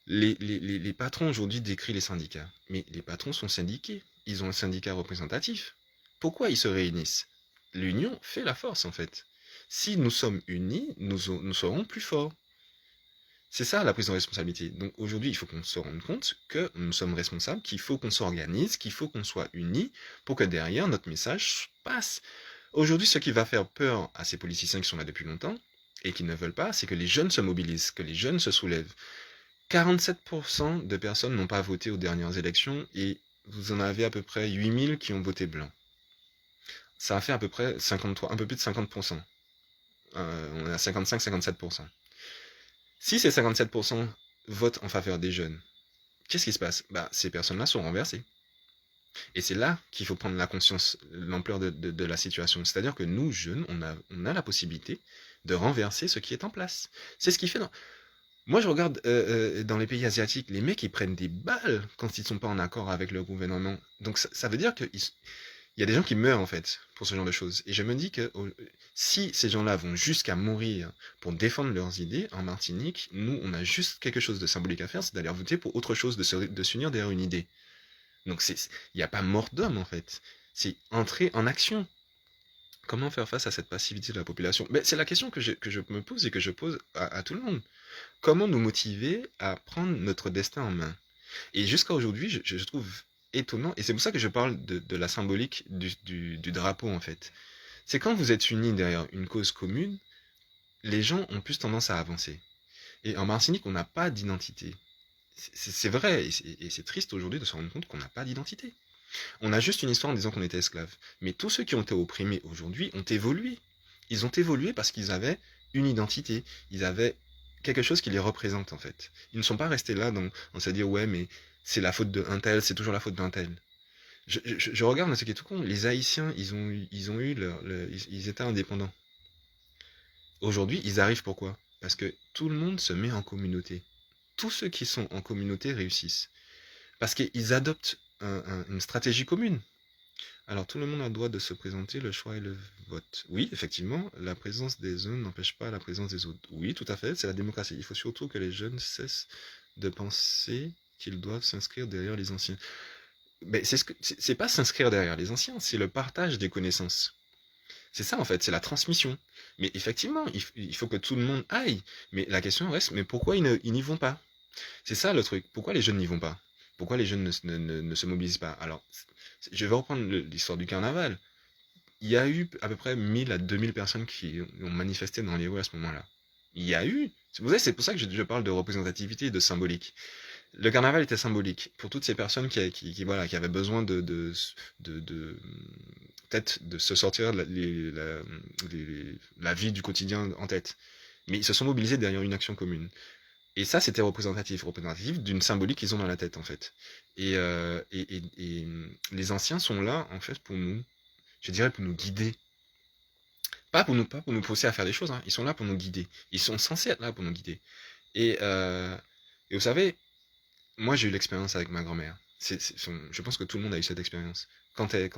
Les patrons aujourd'hui décrivent les syndicats. Mais les patrons sont syndiqués. Ils ont un syndicat représentatif. Pourquoi ils se réunissent? L'union fait la force, en fait. Si nous sommes unis, nous serons plus forts. C'est ça la prise de responsabilité. Donc aujourd'hui, il faut qu'on se rende compte que nous sommes responsables, qu'il faut qu'on s'organise, qu'il faut qu'on soit unis pour que derrière notre message passe. Aujourd'hui, ce qui va faire peur à ces politiciens qui sont là depuis longtemps et qui ne veulent pas, c'est que les jeunes se mobilisent, que les jeunes se soulèvent. 47% de personnes n'ont pas voté aux dernières élections et vous en avez à peu près 8000 qui ont voté blanc. Ça a fait à peu près 53, un peu plus de 50%. On est à 55-57%. Si ces 57% votent en faveur des jeunes, qu'est-ce qui se passe? Bah, ces personnes-là sont renversées. Et c'est là qu'il faut prendre la conscience, l'ampleur de la situation. C'est-à-dire que nous, jeunes, on a la possibilité de renverser ce qui est en place. C'est ce qui fait... Moi, je regarde dans les pays asiatiques, les mecs, ils prennent des balles quand ils ne sont pas en accord avec le gouvernement. Donc ça veut dire qu'il y a des gens qui meurent, en fait, pour ce genre de choses. Et je me dis que si ces gens-là vont jusqu'à mourir pour défendre leurs idées, en Martinique, nous, on a juste quelque chose de symbolique à faire, c'est d'aller voter pour autre chose, de s'unir derrière une idée. Donc il n'y a pas mort d'homme, en fait. C'est entrer en action. Comment faire face à cette passivité de la population? Ben, c'est la question que je me pose et que je pose à tout le monde. Comment nous motiver à prendre notre destin en main? Et jusqu'à aujourd'hui, je trouve étonnant, et c'est pour ça que je parle de la symbolique du drapeau, en fait. C'est quand vous êtes unis derrière une cause commune, les gens ont plus tendance à avancer. Et en Martinique, on n'a pas d'identité. C'est vrai, et c'est triste aujourd'hui de se rendre compte qu'on n'a pas d'identité. On a juste une histoire en disant qu'on était esclaves. Mais tous ceux qui ont été opprimés aujourd'hui ont évolué. Ils ont évolué parce qu'ils avaient une identité. Ils avaient quelque chose qui les représente, en fait. Ils ne sont pas restés là dans se dire, ouais, mais c'est la faute d'un tel, c'est toujours la faute d'un tel. Je regarde ce qui est tout con. Les Haïtiens, ils étaient indépendants. Aujourd'hui, ils arrivent pourquoi? Parce que tout le monde se met en communauté. Tous ceux qui sont en communauté réussissent. Parce qu'ils adoptent une stratégie commune. Alors, tout le monde a le droit de se présenter, le choix et le vote. Oui, effectivement, la présence des uns n'empêche pas la présence des autres. Oui, tout à fait, c'est la démocratie. Il faut surtout que les jeunes cessent de penser qu'ils doivent s'inscrire derrière les anciens. Mais c'est pas s'inscrire derrière les anciens, c'est le partage des connaissances. C'est ça, en fait, c'est la transmission. Mais effectivement, il faut que tout le monde aille. Mais la question reste, mais pourquoi ils n'y vont pas? C'est ça le truc. Pourquoi les jeunes n'y vont pas? Pourquoi les jeunes ne se mobilisent pas? Alors, je vais reprendre l'histoire du carnaval. Il y a eu à peu près 1000 à 2000 personnes qui ont manifesté dans les rues à ce moment-là. Il y a eu. C'est pour ça que je parle de représentativité et de symbolique. Le carnaval était symbolique pour toutes ces personnes voilà, qui avaient besoin peut-être de se sortir la vie du quotidien en tête. Mais ils se sont mobilisés derrière une action commune. Et ça, c'était représentatif d'une symbolique qu'ils ont dans la tête, en fait. Et les anciens sont là, en fait, pour nous, je dirais, pour nous guider. Pas pour nous pousser à faire des choses, hein. Ils sont là pour nous guider. Ils sont censés être là pour nous guider. Et, euh, et vous savez, moi, j'ai eu l'expérience avec ma grand-mère. Je pense que tout le monde a eu cette expérience. Quand elle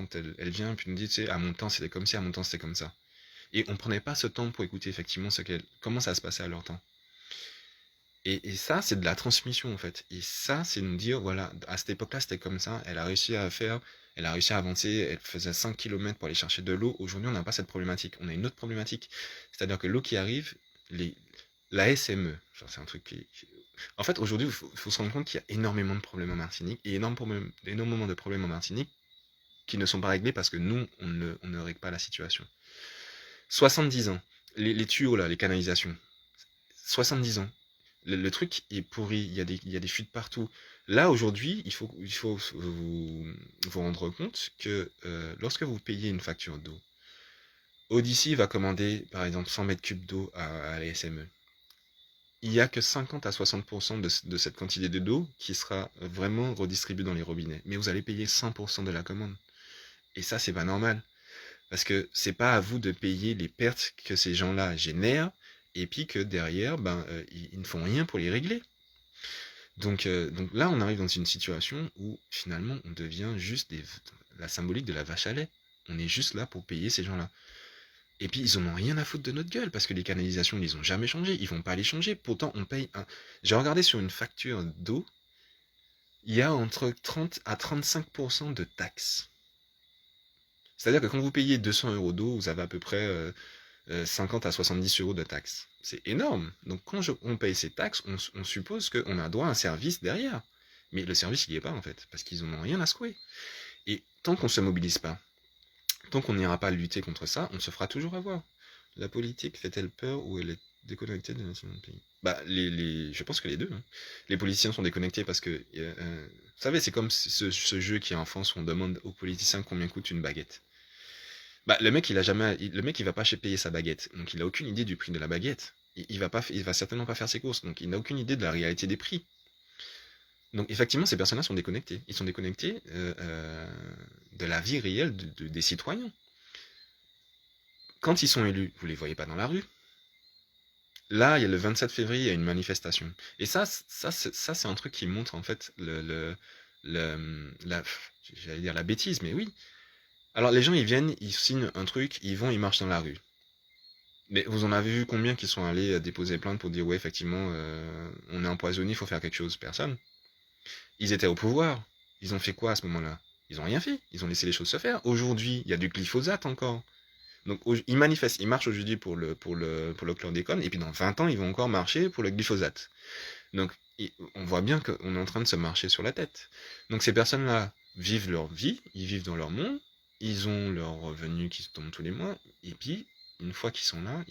vient, puis nous dit, tu sais, à mon temps, c'était comme ci, à mon temps, c'était comme ça. Et on prenait pas ce temps pour écouter effectivement comment ça se passait à leur temps. Et ça, c'est de la transmission, en fait. Et ça, c'est nous dire, voilà, à cette époque-là, c'était comme ça. Elle a réussi à avancer, elle faisait 5 kilomètres pour aller chercher de l'eau. Aujourd'hui, on n'a pas cette problématique. On a une autre problématique. C'est-à-dire que l'eau qui arrive, la SME, genre, c'est un truc En fait, aujourd'hui, il faut se rendre compte qu'il y a énormément de problèmes en Martinique et énormément de problèmes en Martinique qui ne sont pas réglés parce que nous, on ne règle pas la situation. 70 ans, les tuyaux, là, les canalisations. 70 ans. Le truc est pourri, il y a des fuites partout. Là, aujourd'hui, il faut vous rendre compte que lorsque vous payez une facture d'eau, Odyssey va commander, par exemple, 100 mètres cubes d'eau à la SME. Il n'y a que 50 à 60% de cette quantité d'eau qui sera vraiment redistribuée dans les robinets. Mais vous allez payer 100% de la commande. Et ça, c'est pas normal. Parce que c'est pas à vous de payer les pertes que ces gens-là génèrent, et puis que derrière, ils ne font rien pour les régler. Donc là, on arrive dans une situation où finalement, on devient juste la symbolique de la vache à lait. On est juste là pour payer ces gens-là. Et puis, ils en ont rien à foutre de notre gueule, parce que les canalisations, ils les ont jamais changé. Ils vont pas les changer. Pourtant, on paye un... J'ai regardé sur une facture d'eau, il y a entre 30 à 35% de taxes. C'est-à-dire que quand vous payez 200 € d'eau, vous avez à peu près 50 à 70 euros de taxes. C'est énorme. Donc quand on paye ces taxes, on suppose qu'on a droit à un service derrière. Mais le service, il n'y est pas en fait, parce qu'ils n'ont rien à secouer. Et tant qu'on ne se mobilise pas, tant qu'on n'ira pas lutter contre ça, on se fera toujours avoir. La politique fait-elle peur ou elle est déconnectée de notre pays? Bah, je pense que les deux. Hein. Les politiciens sont déconnectés parce que, vous savez, c'est comme ce jeu qui est en France où on demande aux politiciens combien coûte une baguette. Bah, le mec, le mec, il va pas chez payer sa baguette, donc il a aucune idée du prix de la baguette. Il va certainement pas faire ses courses, donc il n'a aucune idée de la réalité des prix. Donc effectivement, ces personnes-là sont déconnectées. Ils sont déconnectés de la vie réelle des citoyens. Quand ils sont élus, vous les voyez pas dans la rue. Là, il y a le 27 février, il y a une manifestation. Et ça c'est un truc qui montre en fait j'allais dire la bêtise, mais oui. Alors les gens, ils viennent, ils signent un truc, ils vont, ils marchent dans la rue. Mais vous en avez vu combien qui sont allés déposer plainte pour dire ouais, effectivement, on est empoisonné, il faut faire quelque chose? Personne. Ils étaient au pouvoir. Ils ont fait quoi à ce moment-là? Ils ont rien fait. Ils ont laissé les choses se faire. Aujourd'hui, il y a du glyphosate encore. Donc ils manifestent, ils marchent aujourd'hui pour le chlordécone, et puis dans 20 ans, ils vont encore marcher pour le glyphosate. Donc on voit bien qu'on est en train de se marcher sur la tête. Donc ces personnes-là vivent leur vie, ils vivent dans leur monde, ils ont leurs revenus qui tombent tous les mois, et puis une fois qu'ils sont là,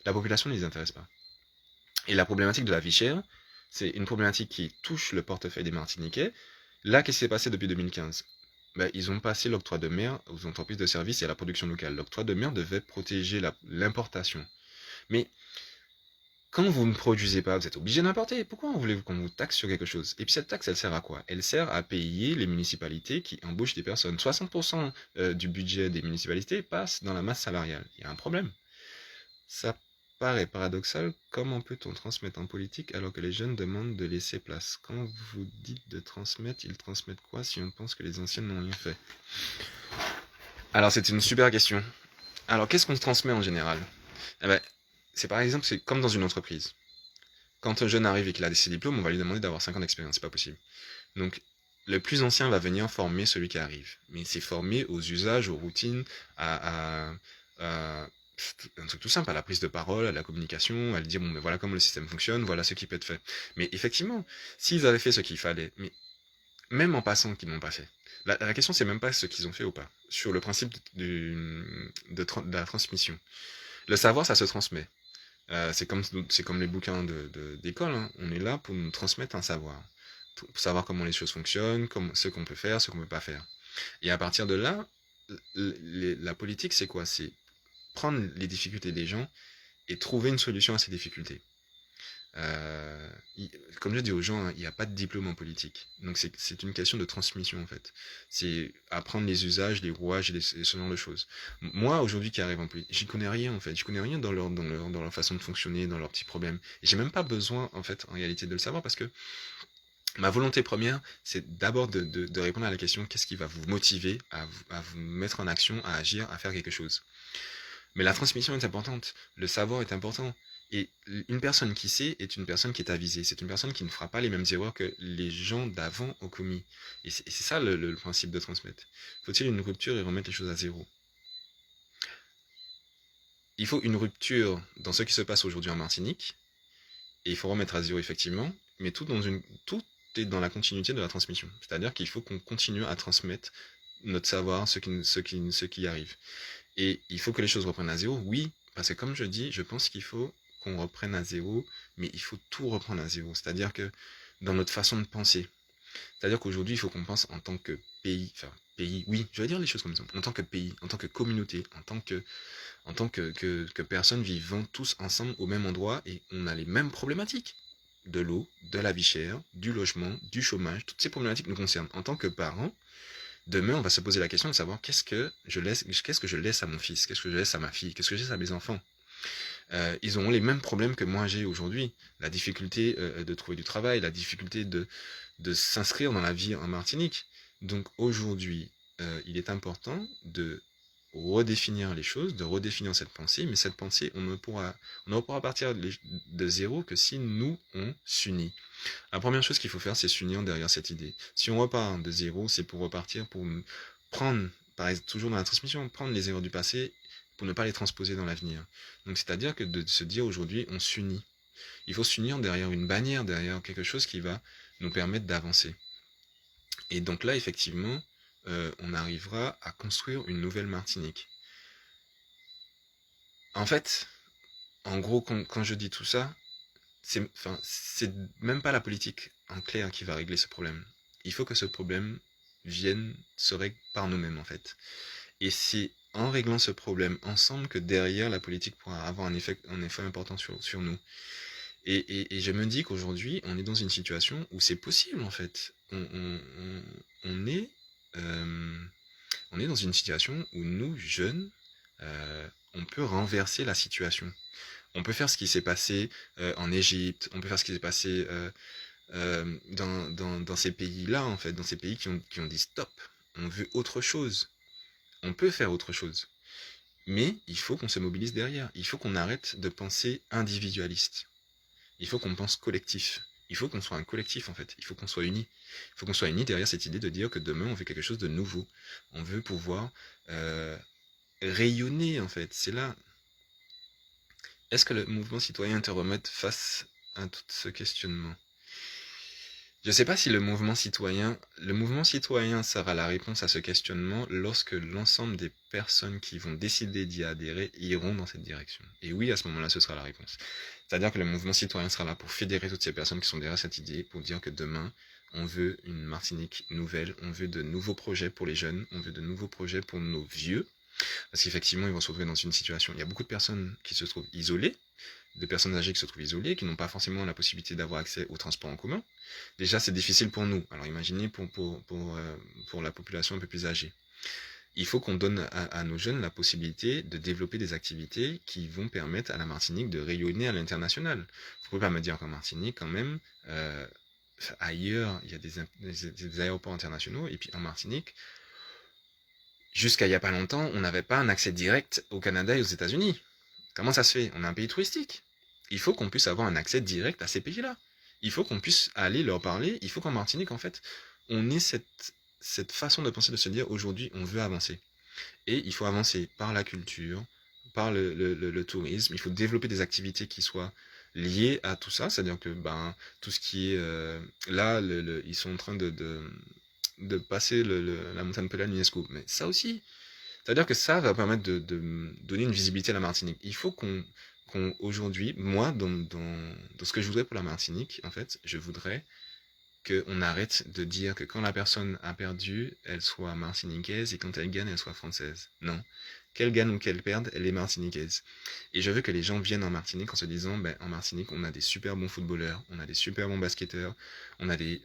la population ne les intéresse pas. Et la problématique de la vie chère, c'est une problématique qui touche le portefeuille des Martiniquais. Là, qu'est-ce qui s'est passé depuis 2015? Ben, ils ont passé l'octroi de mer aux entreprises de services et à la production locale. L'octroi de mer devait protéger l'importation. Mais quand vous ne produisez pas, vous êtes obligé d'importer. Pourquoi voulez-vous qu'on vous taxe sur quelque chose? Et puis cette taxe, elle sert à quoi? Elle sert à payer les municipalités qui embauchent des personnes. 60% du budget des municipalités passe dans la masse salariale. Il y a un problème. Ça paraît paradoxal, comment peut-on transmettre en politique alors que les jeunes demandent de laisser place? Quand vous dites de transmettre, ils transmettent quoi si on pense que les anciens n'ont rien fait? Alors c'est une super question. Alors qu'est-ce qu'on transmet en général? Eh ben, c'est par exemple, c'est comme dans une entreprise. Quand un jeune arrive et qu'il a ses diplômes, on va lui demander d'avoir 5 ans d'expérience, c'est pas possible. Donc le plus ancien va venir former celui qui arrive. Mais c'est former aux usages, aux routines, à un truc tout simple, à la prise de parole, à la communication, à lui dire bon mais voilà comment le système fonctionne, voilà ce qui peut être fait. Mais effectivement, s'ils avaient fait ce qu'il fallait, mais même en passant qu'ils n'ont pas fait, la question c'est même pas ce qu'ils ont fait ou pas, sur le principe de la transmission. Le savoir, ça se transmet. C'est comme les bouquins d'école, hein. On est là pour nous transmettre un savoir, pour savoir comment les choses fonctionnent, ce qu'on peut faire, ce qu'on peut pas faire. Et à partir de là, la politique, c'est quoi? C'est prendre les difficultés des gens et trouver une solution à ces difficultés. Comme je dis aux gens, hein, il n'y a pas de diplôme en politique. Donc c'est une question de transmission en fait. C'est apprendre les usages, les rouages et ce genre de choses. Moi aujourd'hui qui arrive en politique, j'y connais rien en fait. Je connais rien dans leur façon de fonctionner, dans leurs petits problèmes. Et j'ai même pas besoin en fait en réalité de le savoir parce que ma volonté première, c'est d'abord de répondre à la question qu'est-ce qui va vous motiver à vous mettre en action, à agir, à faire quelque chose. Mais la transmission est importante, le savoir est important. Et une personne qui sait est une personne qui est avisée. C'est une personne qui ne fera pas les mêmes erreurs que les gens d'avant ont commis. Et c'est ça le principe de transmettre. Faut-il une rupture et remettre les choses à zéro? Il faut une rupture dans ce qui se passe aujourd'hui en Martinique. Et il faut remettre à zéro effectivement. Mais tout est dans la continuité de la transmission. C'est-à-dire qu'il faut qu'on continue à transmettre notre savoir, ce qui arrive. Et il faut que les choses reprennent à zéro, oui, parce que comme je dis, je pense qu'il faut qu'on reprenne à zéro, mais il faut tout reprendre à zéro. C'est-à-dire que dans notre façon de penser, c'est-à-dire qu'aujourd'hui, il faut qu'on pense en tant que pays, oui, je vais dire les choses comme ça, en tant que pays, en tant que communauté, en tant que personnes vivant tous ensemble au même endroit, et on a les mêmes problématiques. De l'eau, de la vie chère, du logement, du chômage, toutes ces problématiques nous concernent. En tant que parents, demain, on va se poser la question de savoir qu'est-ce que je laisse à mon fils, qu'est-ce que je laisse à ma fille, qu'est-ce que je laisse à mes enfants. Ils auront les mêmes problèmes que moi j'ai aujourd'hui. La difficulté de trouver du travail, la difficulté de s'inscrire dans la vie en Martinique. Donc aujourd'hui, il est important de redéfinir les choses, de redéfinir cette pensée, mais cette pensée, on ne pourra partir de zéro que si nous, on s'unit. La première chose qu'il faut faire, c'est s'unir derrière cette idée. Si on repart de zéro, c'est pour repartir, pour prendre, toujours dans la transmission, prendre les erreurs du passé, pour ne pas les transposer dans l'avenir. Donc c'est-à-dire que de se dire aujourd'hui, on s'unit. Il faut s'unir derrière une bannière, derrière quelque chose qui va nous permettre d'avancer. Et donc là, effectivement, on arrivera à construire une nouvelle Martinique. En fait, en gros, quand je dis tout ça, c'est même pas la politique en clair qui va régler ce problème. Il faut que ce problème se règle par nous-mêmes, en fait. Et c'est en réglant ce problème ensemble que derrière, la politique pourra avoir un effet important sur nous. Et je me dis qu'aujourd'hui, on est dans une situation où c'est possible, en fait. On est, on est dans une situation où nous, jeunes, on peut renverser la situation. On peut faire ce qui s'est passé en Égypte, on peut faire ce qui s'est passé dans ces pays-là, en fait, dans ces pays qui ont dit stop, on veut autre chose. On peut faire autre chose. Mais il faut qu'on se mobilise derrière. Il faut qu'on arrête de penser individualiste. Il faut qu'on pense collectif. Il faut qu'on soit un collectif, en fait. Il faut qu'on soit unis. Il faut qu'on soit unis derrière cette idée de dire que demain, on fait quelque chose de nouveau. On veut pouvoir rayonner, en fait. C'est là. Est-ce que le mouvement citoyen te remet face à tout ce questionnement? Je ne sais pas si le mouvement citoyen sera la réponse à ce questionnement lorsque l'ensemble des personnes qui vont décider d'y adhérer iront dans cette direction. Et oui, à ce moment-là, ce sera la réponse. C'est-à-dire que le mouvement citoyen sera là pour fédérer toutes ces personnes qui sont derrière cette idée, pour dire que demain, on veut une Martinique nouvelle, on veut de nouveaux projets pour les jeunes, on veut de nouveaux projets pour nos vieux, parce qu'effectivement, ils vont se retrouver dans une situation, il y a beaucoup de personnes qui se trouvent isolées, de personnes âgées qui se trouvent isolées, qui n'ont pas forcément la possibilité d'avoir accès au transport en commun. Déjà, c'est difficile pour nous. Alors imaginez pour la population un peu plus âgée. Il faut qu'on donne à nos jeunes la possibilité de développer des activités qui vont permettre à la Martinique de rayonner à l'international. Vous ne pouvez pas me dire qu'en Martinique, quand même, ailleurs, il y a des aéroports internationaux, et puis en Martinique, jusqu'à il n'y a pas longtemps, on n'avait pas un accès direct au Canada et aux États-Unis. Comment ça se fait? On est un pays touristique. Il faut qu'on puisse avoir un accès direct à ces pays-là. Il faut qu'on puisse aller leur parler. Il faut qu'en Martinique, en fait, on ait cette façon de penser, de se dire aujourd'hui, on veut avancer. Et il faut avancer par la culture, par le tourisme. Il faut développer des activités qui soient liées à tout ça. C'est-à-dire que tout ce qui est... là, ils sont en train de passer la montagne Pelée à l'UNESCO. Mais ça aussi, c'est-à-dire que ça va permettre de donner une visibilité à la Martinique. Il faut aujourd'hui, moi, dans ce que je voudrais pour la Martinique, en fait, je voudrais qu'on arrête de dire que quand la personne a perdu, elle soit martiniquaise, et quand elle gagne, elle soit française. Non. Qu'elle gagne ou qu'elle perde, elle est martiniquaise. Et je veux que les gens viennent en Martinique en se disant, en Martinique, on a des super bons footballeurs, on a des super bons basketteurs, on a des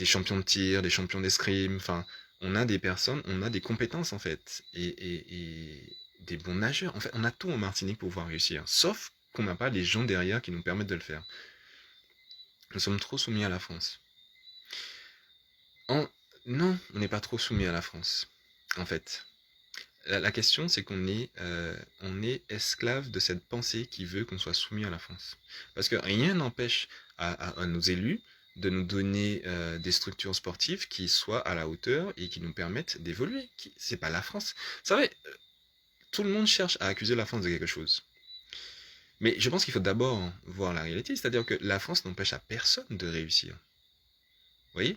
champions de tir, des champions d'escrime, enfin, on a des personnes, on a des compétences en fait, et des bons nageurs. En fait, on a tout en Martinique pour pouvoir réussir, sauf qu'on n'a pas les gens derrière qui nous permettent de le faire. Nous sommes trop soumis à la France. Non, on n'est pas trop soumis à la France, en fait. La question, c'est qu'on est, on est esclave de cette pensée qui veut qu'on soit soumis à la France. Parce que rien n'empêche à nos élus de nous donner des structures sportives qui soient à la hauteur et qui nous permettent d'évoluer. C'est pas la France. Vous savez, tout le monde cherche à accuser la France de quelque chose. Mais je pense qu'il faut d'abord voir la réalité, c'est-à-dire que la France n'empêche à personne de réussir. Vous voyez?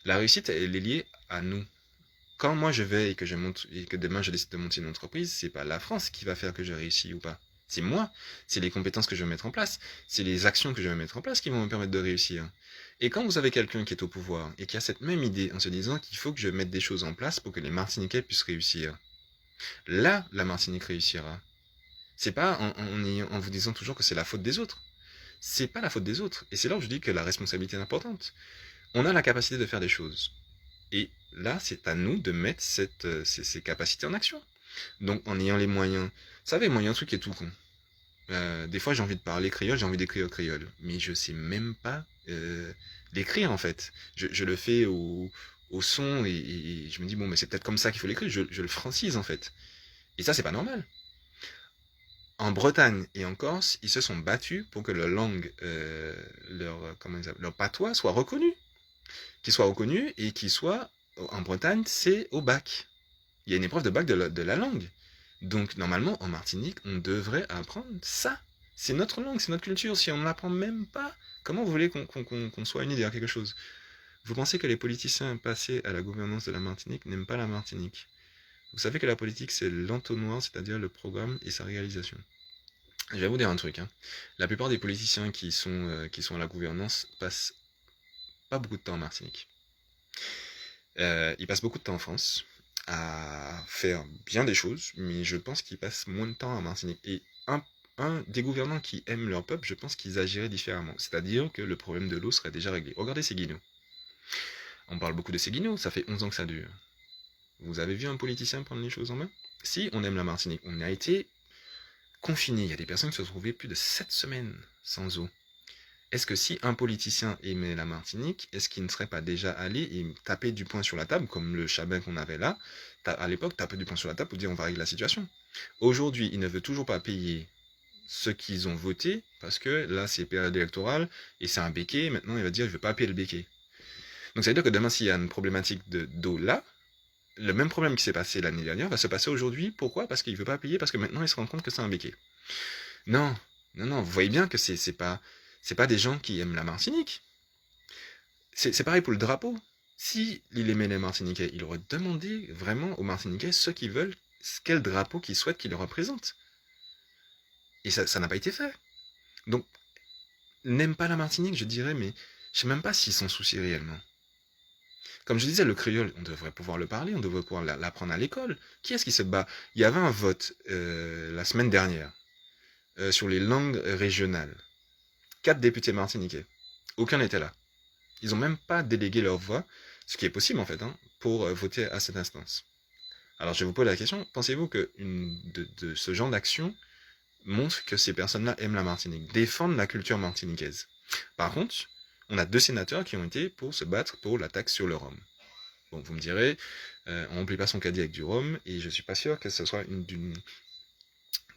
La réussite, elle est liée à nous. Quand moi je vais et que je monte et que demain je décide de monter une entreprise, c'est pas la France qui va faire que je réussis ou pas. C'est moi. C'est les compétences que je vais mettre en place. C'est les actions que je vais mettre en place qui vont me permettre de réussir. Et quand vous avez quelqu'un qui est au pouvoir et qui a cette même idée en se disant qu'il faut que je mette des choses en place pour que les Martiniquais puissent réussir, là, la Martinique réussira. C'est pas en vous disant toujours que c'est la faute des autres. C'est pas la faute des autres. Et c'est là où je dis que la responsabilité est importante. On a la capacité de faire des choses. Et là, c'est à nous de mettre ces capacités en action. Donc, en ayant les moyens. Vous savez, moi, il y a un truc qui est tout con. Des fois, j'ai envie de parler créole, j'ai envie d'écrire créole. Mais je sais même pas l'écrire, en fait. Je le fais au son et je me dis, bon, mais c'est peut-être comme ça qu'il faut l'écrire. Je le francise, en fait. Et ça, c'est pas normal. En Bretagne et en Corse, ils se sont battus pour que leur langue, leur patois soit reconnu. Qu'il soit reconnu et qu'il soit, en Bretagne, c'est au bac. Il y a une épreuve de bac de la langue. Donc, normalement, en Martinique, on devrait apprendre ça. C'est notre langue, c'est notre culture. Si on ne l'apprend même pas, comment vous voulez qu'on soit unis derrière quelque chose? Vous pensez que les politiciens passés à la gouvernance de la Martinique n'aiment pas la Martinique? Vous savez que la politique, c'est l'entonnoir, c'est-à-dire le programme et sa réalisation. Je vais vous dire un truc, hein. La plupart des politiciens qui sont à la gouvernance passent pas beaucoup de temps en Martinique. Ils passent beaucoup de temps en France à faire bien des choses, mais je pense qu'ils passent moins de temps en Martinique. Et des gouvernants qui aiment leur peuple, je pense qu'ils agiraient différemment. C'est-à-dire que le problème de l'eau serait déjà réglé. Regardez Séguineau. On parle beaucoup de Séguineau, ça fait 11 ans que ça dure. Vous avez vu un politicien prendre les choses en main? Si on aime la Martinique, on a été confinés. Il y a des personnes qui se trouvaient plus de 7 semaines sans eau. Est-ce que si un politicien aimait la Martinique, est-ce qu'il ne serait pas déjà allé et taper du poing sur la table, comme le Chabin qu'on avait là, à l'époque, taper du poing sur la table pour dire on va régler la situation? Aujourd'hui, il ne veut toujours pas payer ce qu'ils ont voté, parce que là, c'est période électorale, et c'est un béquet, maintenant il va dire je ne veux pas payer le béquet. Donc ça veut dire que demain, s'il y a une problématique d'eau là, le même problème qui s'est passé l'année dernière va se passer aujourd'hui. Pourquoi? Parce qu'il ne veut pas payer, parce que maintenant il se rend compte que c'est un béquet. Non, non, non, vous voyez bien que c'est pas des gens qui aiment la Martinique. C'est pareil pour le drapeau. Si il aimait les Martiniquais, il aurait demandé vraiment aux Martiniquais ce qu'ils veulent, quel drapeau qu'ils souhaitent qu'il leur représente. Et ça n'a pas été fait. Donc, n'aime pas la Martinique, je dirais, mais je sais même pas s'ils s'en soucient réellement. Comme je disais, le créole, on devrait pouvoir le parler, on devrait pouvoir l'apprendre à l'école. Qui est-ce qui se bat? Il y avait un vote la semaine dernière sur les langues régionales. 4 députés martiniquais. Aucun n'était là. Ils n'ont même pas délégué leur voix, ce qui est possible en fait, hein, pour voter à cette instance. Alors je vous pose la question, pensez-vous que de ce genre d'action montre que ces personnes-là aiment la Martinique, défendent la culture martiniquaise? Par contre, on a 2 sénateurs qui ont été pour se battre pour la taxe sur le rhum. Bon, vous me direz, on remplit pas son caddie avec du rhum, et je suis pas sûr que ce soit d'une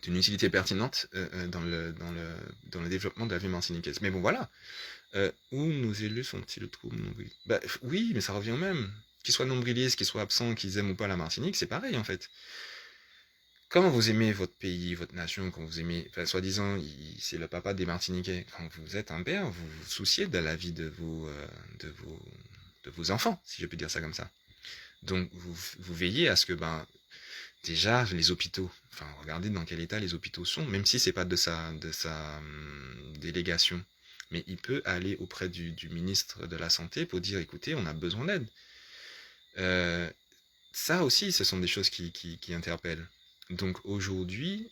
utilité pertinente dans le développement de la vie martiniquaise. Mais bon, voilà. Où nos élus sont-ils trop nombrils? Bah oui, mais ça revient au même. Qu'ils soient nombrilistes, qu'ils soient absents, qu'ils aiment ou pas la Martinique, c'est pareil en fait. Quand vous aimez votre pays, votre nation, quand vous aimez, enfin, soi-disant, c'est le papa des Martiniquais, quand vous êtes un père, vous vous souciez de la vie de vos, de vos enfants, si je peux dire ça comme ça. Donc vous veillez à ce que, ben, déjà, les hôpitaux, enfin, regardez dans quel état les hôpitaux sont, même si c'est pas de sa délégation. Mais il peut aller auprès du ministre de la Santé pour dire, écoutez, on a besoin d'aide. Ça aussi, ce sont des choses qui interpellent. Donc aujourd'hui,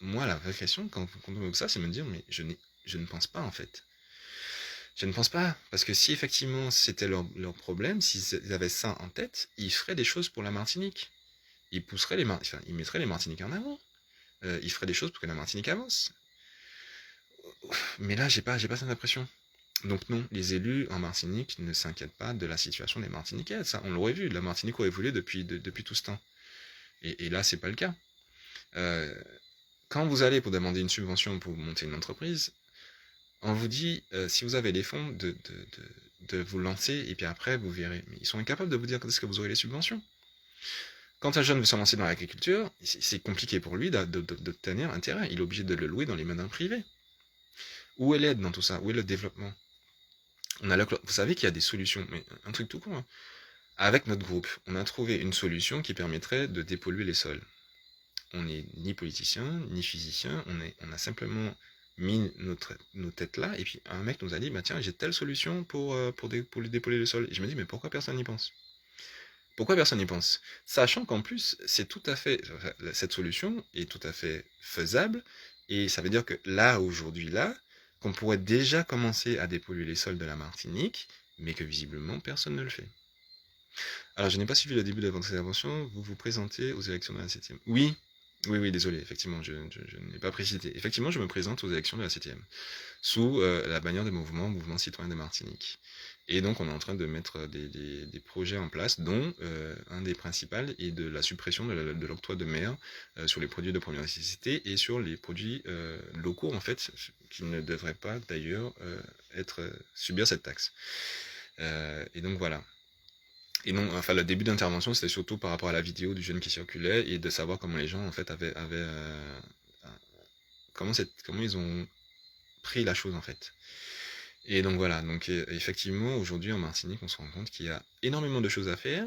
moi, la vraie question, quand on me dit ça, c'est me dire, mais je ne pense pas, en fait. Je ne pense pas, parce que si effectivement c'était leur problème, s'ils avaient ça en tête, ils feraient des choses pour la Martinique. Ils pousseraient enfin, ils mettraient les Martiniquais en avant. Ils feraient des choses pour que la Martinique avance. Mais là, j'ai pas cette impression. Donc non, les élus en Martinique ne s'inquiètent pas de la situation des Martiniquais. Ça, on l'aurait vu. La Martinique aurait évolué depuis tout ce temps. Et là, c'est pas le cas. Euh, Quand vous allez pour demander une subvention pour monter une entreprise, on vous dit, si vous avez les fonds, de vous lancer, et puis après, vous verrez. Mais ils sont incapables de vous dire quand est-ce que vous aurez les subventions. Quand un jeune veut se lancer dans l'agriculture, c'est compliqué pour lui d'obtenir un terrain. Il est obligé de le louer dans les mains d'un privé. Où est l'aide dans tout ça? Où est le développement? Vous savez qu'il y a des solutions, mais un truc tout con, hein. Avec notre groupe, on a trouvé une solution qui permettrait de dépolluer les sols. On n'est ni politicien, ni physicien, on a simplement mis nos têtes là, et puis un mec nous a dit, bah tiens, j'ai telle solution pour dépolluer le sol. Et je me dis, mais pourquoi personne n'y pense? Pourquoi personne n'y pense? Sachant qu'en plus, cette solution est tout à fait faisable, et ça veut dire que là, aujourd'hui, là, qu'on pourrait déjà commencer à dépolluer les sols de la Martinique, mais que visiblement, personne ne le fait. Alors, je n'ai pas suivi le début de votre intervention, vous vous présentez aux élections de la 7e. Oui, oui, oui, désolé, effectivement, je n'ai pas précisé. Effectivement, je me présente aux élections de la 7e, sous la bannière de Mouvement Citoyen de Martinique. Et donc, on est en train de mettre des projets en place, dont un des principaux est de la suppression de l'octroi de mer sur les produits de première nécessité et sur les produits locaux, en fait, qui ne devraient pas d'ailleurs subir cette taxe. Et donc voilà. Et non, enfin, le début d'intervention, c'était surtout par rapport à la vidéo du jeune qui circulait et de savoir comment les gens, en fait, comment ils ont pris la chose, en fait. Et donc voilà, donc effectivement, aujourd'hui en Martinique, on se rend compte qu'il y a énormément de choses à faire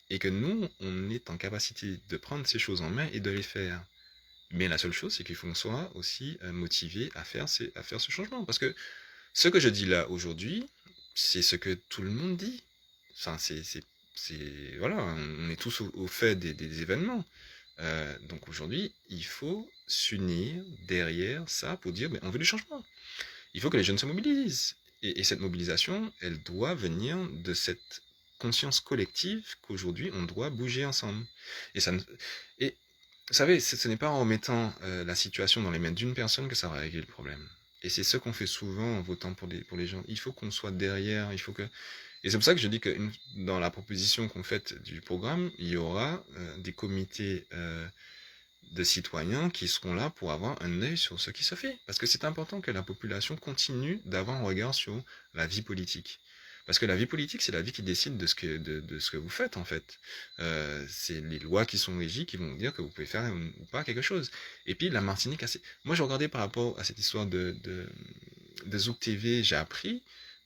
et que nous, on est en capacité de prendre ces choses en main et de les faire. Mais la seule chose, c'est qu'il faut qu'on soit aussi motivé à faire ce changement. Parce que ce que je dis là aujourd'hui, c'est ce que tout le monde dit. Enfin, voilà, on est tous au fait des événements. Donc aujourd'hui, il faut s'unir derrière ça pour dire, mais on veut du changement. Il faut que les jeunes se mobilisent. Et cette mobilisation, elle doit venir de cette conscience collective qu'aujourd'hui, on doit bouger ensemble. Et, ça, et vous savez, ce n'est pas en mettant la situation dans les mains d'une personne que ça va régler le problème. Et c'est ce qu'on fait souvent en votant pour les gens. Il faut qu'on soit derrière, il faut que... Et c'est pour ça que je dis que dans la proposition qu'on fait du programme, il y aura des comités de citoyens qui seront là pour avoir un œil sur ce qui se fait. Parce que c'est important que la population continue d'avoir un regard sur la vie politique. Parce que la vie politique, c'est la vie qui décide de ce que vous faites, en fait. C'est les lois qui sont régies qui vont dire que vous pouvez faire ou pas quelque chose. Et puis, la Martinique, moi, je regardais par rapport à cette histoire de Zouk TV, j'ai appris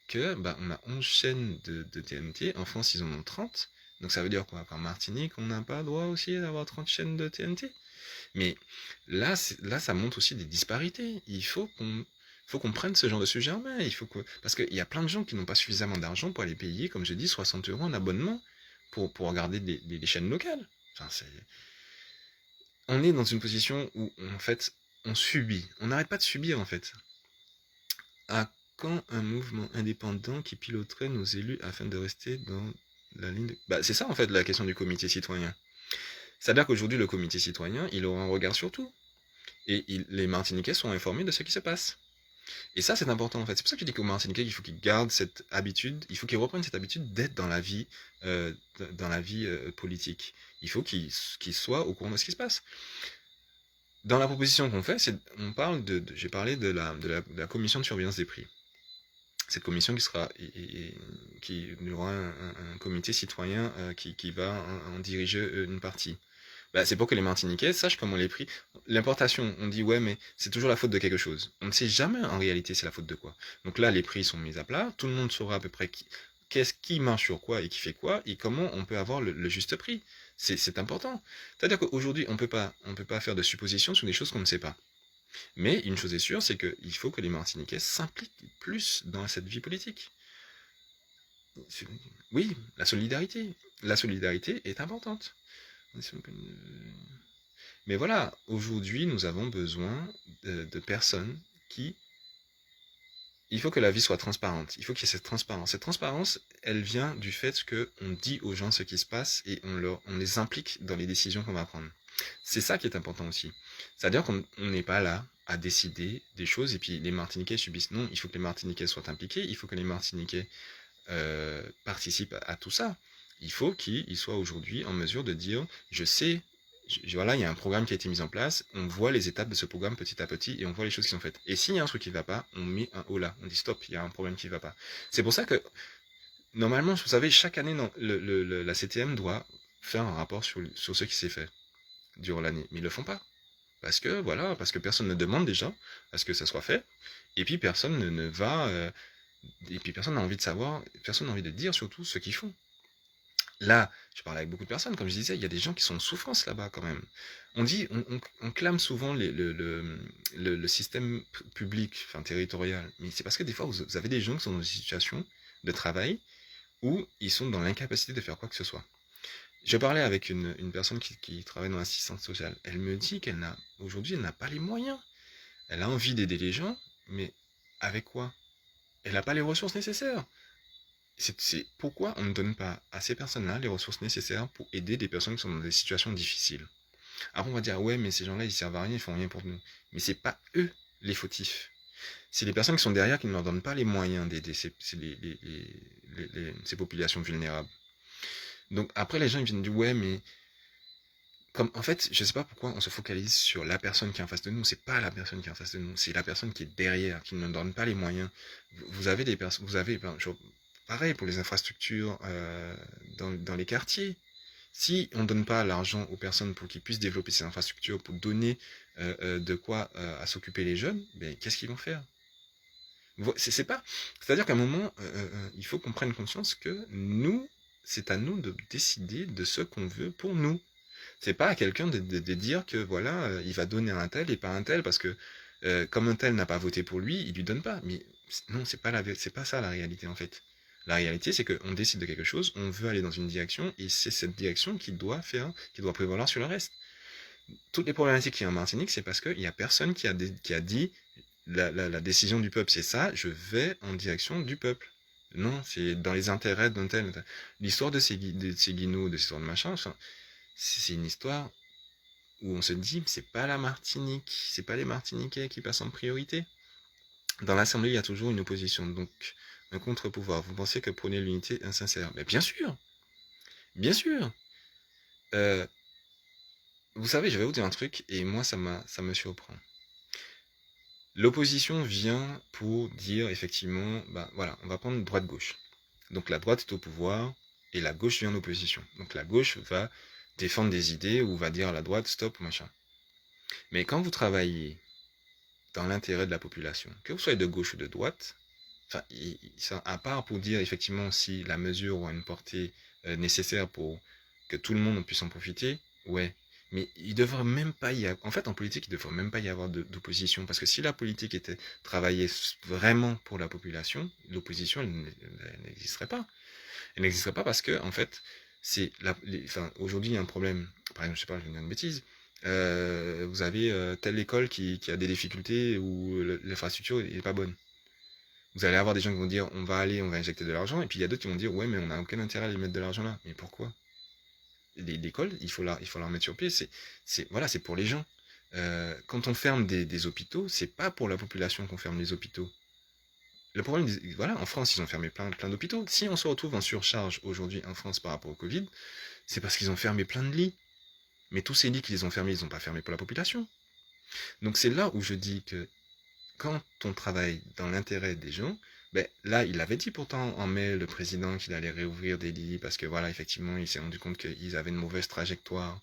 que bah, on a 11 chaînes de TNT. En France, ils en ont 30. Donc, ça veut dire quoi? Qu'en Martinique, on n'a pas le droit aussi d'avoir 30 chaînes de TNT. Mais là, ça montre aussi des disparités. Il faut qu'on prenne ce genre de sujet en main. Parce qu'il y a plein de gens qui n'ont pas suffisamment d'argent pour aller payer, comme je dis, 60 euros en abonnement pour regarder des chaînes locales. Enfin, on est dans une position où, en fait, on subit. On n'arrête pas de subir, en fait. À quand un mouvement indépendant qui piloterait nos élus afin de rester dans la ligne de... Bah, c'est ça, en fait, la question du comité citoyen. C'est-à-dire qu'aujourd'hui, le comité citoyen, il aura un regard sur tout. Et les Martiniquais sont informés de ce qui se passe. Et ça, c'est important en fait. C'est pour ça que je dis qu'aux Martiniquais, il faut qu'ils gardent cette habitude, il faut qu'ils reprennent cette habitude d'être dans la vie politique. Il faut qu'ils soient au courant de ce qui se passe. Dans la proposition qu'on fait, on parle j'ai parlé de la commission de surveillance des prix. Cette commission qui il y aura un comité citoyen qui va en diriger une partie. Bah, c'est pour que les Martiniquais sachent comment les prix. L'importation, on dit ouais, mais c'est toujours la faute de quelque chose. On ne sait jamais en réalité c'est la faute de quoi. Donc là, les prix sont mis à plat, tout le monde saura à peu près qui marche sur quoi et qui fait quoi, et comment on peut avoir le juste prix. C'est important. C'est-à-dire qu'aujourd'hui, on peut pas faire de suppositions sur des choses qu'on ne sait pas. Mais une chose est sûre, c'est qu'il faut que les Martiniquais s'impliquent plus dans cette vie politique. Oui, la solidarité. La solidarité est importante. Mais voilà, aujourd'hui, nous avons besoin de personnes qui... Il faut que la vie soit transparente. Il faut qu'il y ait cette transparence. Cette transparence, elle vient du fait qu'on dit aux gens ce qui se passe et on les implique dans les décisions qu'on va prendre. C'est ça qui est important aussi. C'est-à-dire qu'on n'est pas là à décider des choses et puis les Martiniquais subissent. Non, il faut que les Martiniquais soient impliqués. Il faut que les Martiniquais participent à tout ça. Il faut qu'ils soient aujourd'hui en mesure de dire, je sais, voilà, il y a un programme qui a été mis en place, on voit les étapes de ce programme petit à petit et on voit les choses qui sont faites. Et s'il y a un truc qui ne va pas, on met un haut là, on dit stop, il y a un problème qui ne va pas. C'est pour ça que, normalement, vous savez, chaque année, non, la CTM doit faire un rapport sur ce qui s'est fait durant l'année. Mais ils ne le font pas. Parce que personne ne demande déjà à ce que ça soit fait. Et puis personne ne va... et puis personne n'a envie de savoir, personne n'a envie de dire surtout ce qu'ils font. Là, je parle avec beaucoup de personnes, comme je disais, il y a des gens qui sont en souffrance là-bas quand même. On clame souvent le système public, enfin territorial, mais c'est parce que des fois vous avez des gens qui sont dans des situations de travail où ils sont dans l'incapacité de faire quoi que ce soit. Je parlais avec une personne qui travaille dans l'assistance sociale. Elle me dit aujourd'hui, elle n'a pas les moyens. Elle a envie d'aider les gens, mais avec quoi? Elle n'a pas les ressources nécessaires. C'est pourquoi on ne donne pas à ces personnes-là les ressources nécessaires pour aider des personnes qui sont dans des situations difficiles. Après, on va dire, ouais, mais ces gens-là, ils servent à rien, ils font rien pour nous. Mais c'est pas eux les fautifs. C'est les personnes qui sont derrière qui ne leur donnent pas les moyens d'aider ces populations vulnérables. Donc après, les gens ils viennent dire, ouais, mais en fait, je sais pas pourquoi on se focalise sur la personne qui est en face de nous. C'est pas la personne qui est en face de nous, c'est la personne qui est derrière, qui ne donne pas les moyens. Vous avez des personnes, pareil pour les infrastructures dans les quartiers. Si on ne donne pas l'argent aux personnes pour qu'ils puissent développer ces infrastructures, pour donner de quoi à s'occuper les jeunes, ben, qu'est-ce qu'ils vont faire? C'est pas, c'est-à-dire qu'à un moment, il faut qu'on prenne conscience que nous, c'est à nous de décider de ce qu'on veut pour nous. C'est pas à quelqu'un de dire que voilà, il va donner à un tel et pas à un tel parce que comme un tel n'a pas voté pour lui, il lui donne pas. Mais non, c'est pas ça la réalité en fait. La réalité, c'est qu'on décide de quelque chose, on veut aller dans une direction et c'est cette direction qui doit prévaloir sur le reste. Toutes les problématiques qu'il y a en Martinique, c'est parce qu'il y a personne qui a dit la décision du peuple, c'est ça, je vais en direction du peuple. Non, c'est dans les intérêts d'un tel. L'histoire de ces guinots, de ces histoires de machin, c'est une histoire où on se dit, c'est pas la Martinique, c'est pas les Martiniquais qui passent en priorité. Dans l'Assemblée, il y a toujours une opposition, donc un contre-pouvoir. Vous pensez que prôner l'unité est insincère? Mais bien sûr, bien sûr. Euh, vous savez, je vais vous dire un truc, et moi, ça me surprend. L'opposition vient pour dire, effectivement, bah voilà, on va prendre droite-gauche. Donc la droite est au pouvoir, et la gauche vient en opposition. Donc la gauche va défendre des idées, ou va dire à la droite, stop, machin. Mais quand vous travaillez dans l'intérêt de la population, que vous soyez de gauche ou de droite, enfin, à part pour dire effectivement si la mesure aura une portée nécessaire pour que tout le monde puisse en profiter, ouais. Mais il devrait même pas y avoir, en fait, en politique, il devrait même pas y avoir d'opposition, parce que si la politique était travaillée vraiment pour la population, l'opposition, elle n'existerait pas. Elle n'existerait pas parce que, en fait, enfin, aujourd'hui, il y a un problème. Par exemple, je sais pas, je vais dire une bêtise. Vous avez telle école qui a des difficultés où l'infrastructure n'est pas bonne. Vous allez avoir des gens qui vont dire on va injecter de l'argent, et puis il y a d'autres qui vont dire ouais, mais on n'a aucun intérêt à y mettre de l'argent là. Mais pourquoi? L'école, il faut la remettre sur pied. Voilà, c'est pour les gens. Quand on ferme des hôpitaux, c'est pas pour la population qu'on ferme les hôpitaux. Le problème, voilà, en France, ils ont fermé plein d'hôpitaux. Si on se retrouve en surcharge aujourd'hui en France par rapport au Covid, c'est parce qu'ils ont fermé plein de lits. Mais tous ces lits qu'ils ont fermés, ils n'ont pas fermé pour la population. Donc c'est là où je dis que quand on travaille dans l'intérêt des gens, ben là, il avait dit pourtant en mai, le président, qu'il allait réouvrir des lits parce que voilà, effectivement, il s'est rendu compte qu'ils avaient une mauvaise trajectoire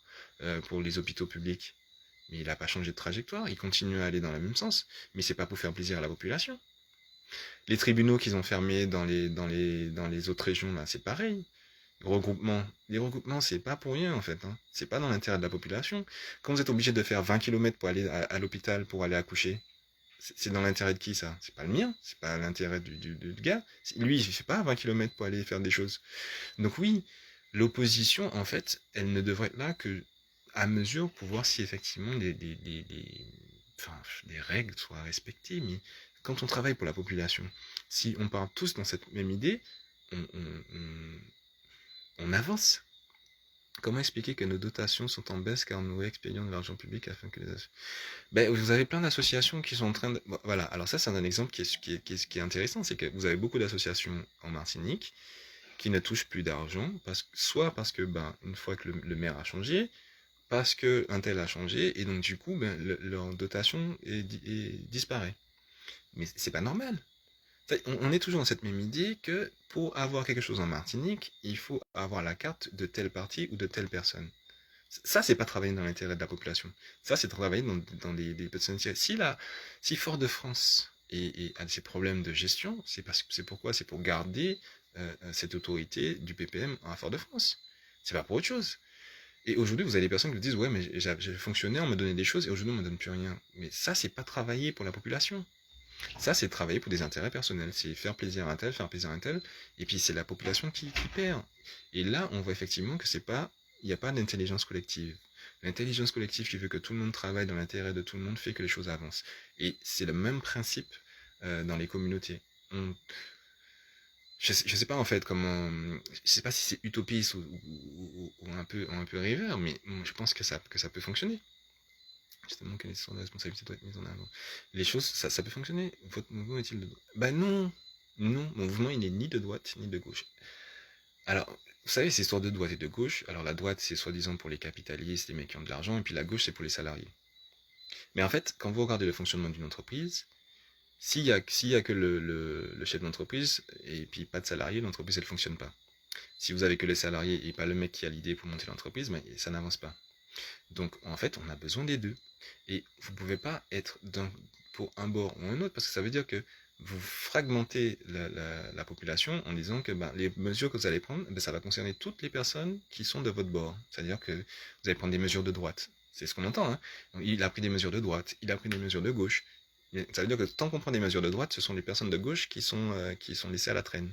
pour les hôpitaux publics. Mais il n'a pas changé de trajectoire, il continue à aller dans le même sens. Mais c'est pas pour faire plaisir à la population. Les tribunaux qu'ils ont fermés dans les autres régions, là, c'est pareil. Les regroupements, c'est pas pour rien en fait. Hein. C'est pas dans l'intérêt de la population. Quand vous êtes obligé de faire 20 km pour aller à l'hôpital pour aller accoucher, c'est dans l'intérêt de qui ça? C'est pas le mien, c'est pas l'intérêt du gars. Lui, il fait pas 20 km pour aller faire des choses. Donc oui, l'opposition, en fait, elle ne devrait être là que à mesure pour voir si effectivement enfin, des règles soient respectées. Mais quand on travaille pour la population, si on part tous dans cette même idée, on avance. Comment expliquer que nos dotations sont en baisse car nous expédions de l'argent public afin que les... Ben, vous avez plein d'associations qui sont en train de... Voilà, alors ça c'est un exemple qui est intéressant, c'est que vous avez beaucoup d'associations en Martinique qui ne touchent plus d'argent, soit parce que ben, une fois que le maire a changé, parce qu'un tel a changé, et donc du coup, ben, leur dotation disparaît. Mais c'est pas normal. On est toujours dans cette même idée que pour avoir quelque chose en Martinique, il faut avoir la carte de tel parti ou de telle personne. Ça, c'est pas travailler dans l'intérêt de la population. Ça, c'est travailler dans des personnes. Si Fort-de-France a ces problèmes de gestion, c'est pourquoi? C'est pour garder cette autorité du PPM à Fort-de-France. C'est pas pour autre chose. Et aujourd'hui, vous avez des personnes qui vous disent ouais, mais j'ai fonctionné, on me donnait des choses, et aujourd'hui, on me donne plus rien. Mais ça, c'est pas travailler pour la population. Ça, c'est travailler pour des intérêts personnels. C'est faire plaisir à un tel, faire plaisir à un tel. Et puis, c'est la population qui perd. Et là, on voit effectivement que il n'y a pas d'intelligence collective. L'intelligence collective qui veut que tout le monde travaille dans l'intérêt de tout le monde fait que les choses avancent. Et c'est le même principe dans les communautés. Je sais pas en fait comment, je sais pas si c'est utopiste ou un peu rêveur, mais je pense que ça peut fonctionner. Justement, quelle est de responsabilité doit être mise en avant. Les choses, ça peut fonctionner. Votre mouvement est-il de droite? Bah non, non, mon mouvement il n'est ni de droite ni de gauche. Alors, vous savez, c'est histoire de droite et de gauche. Alors la droite, c'est soi-disant pour les capitalistes, les mecs qui ont de l'argent, et puis la gauche, c'est pour les salariés. Mais en fait, quand vous regardez le fonctionnement d'une entreprise, s'il y a que le chef d'entreprise et puis pas de salariés, l'entreprise elle fonctionne pas. Si vous avez que les salariés et pas le mec qui a l'idée pour monter l'entreprise, ben, ça n'avance pas. Donc en fait, on a besoin des deux. Et vous ne pouvez pas être pour un bord ou un autre, parce que ça veut dire que vous fragmentez la population en disant que ben, les mesures que vous allez prendre, ben, ça va concerner toutes les personnes qui sont de votre bord. C'est-à-dire que vous allez prendre des mesures de droite. C'est ce qu'on entend. Hein. Il a pris des mesures de droite, il a pris des mesures de gauche. Ça veut dire que tant qu'on prend des mesures de droite, ce sont les personnes de gauche qui sont laissées à la traîne.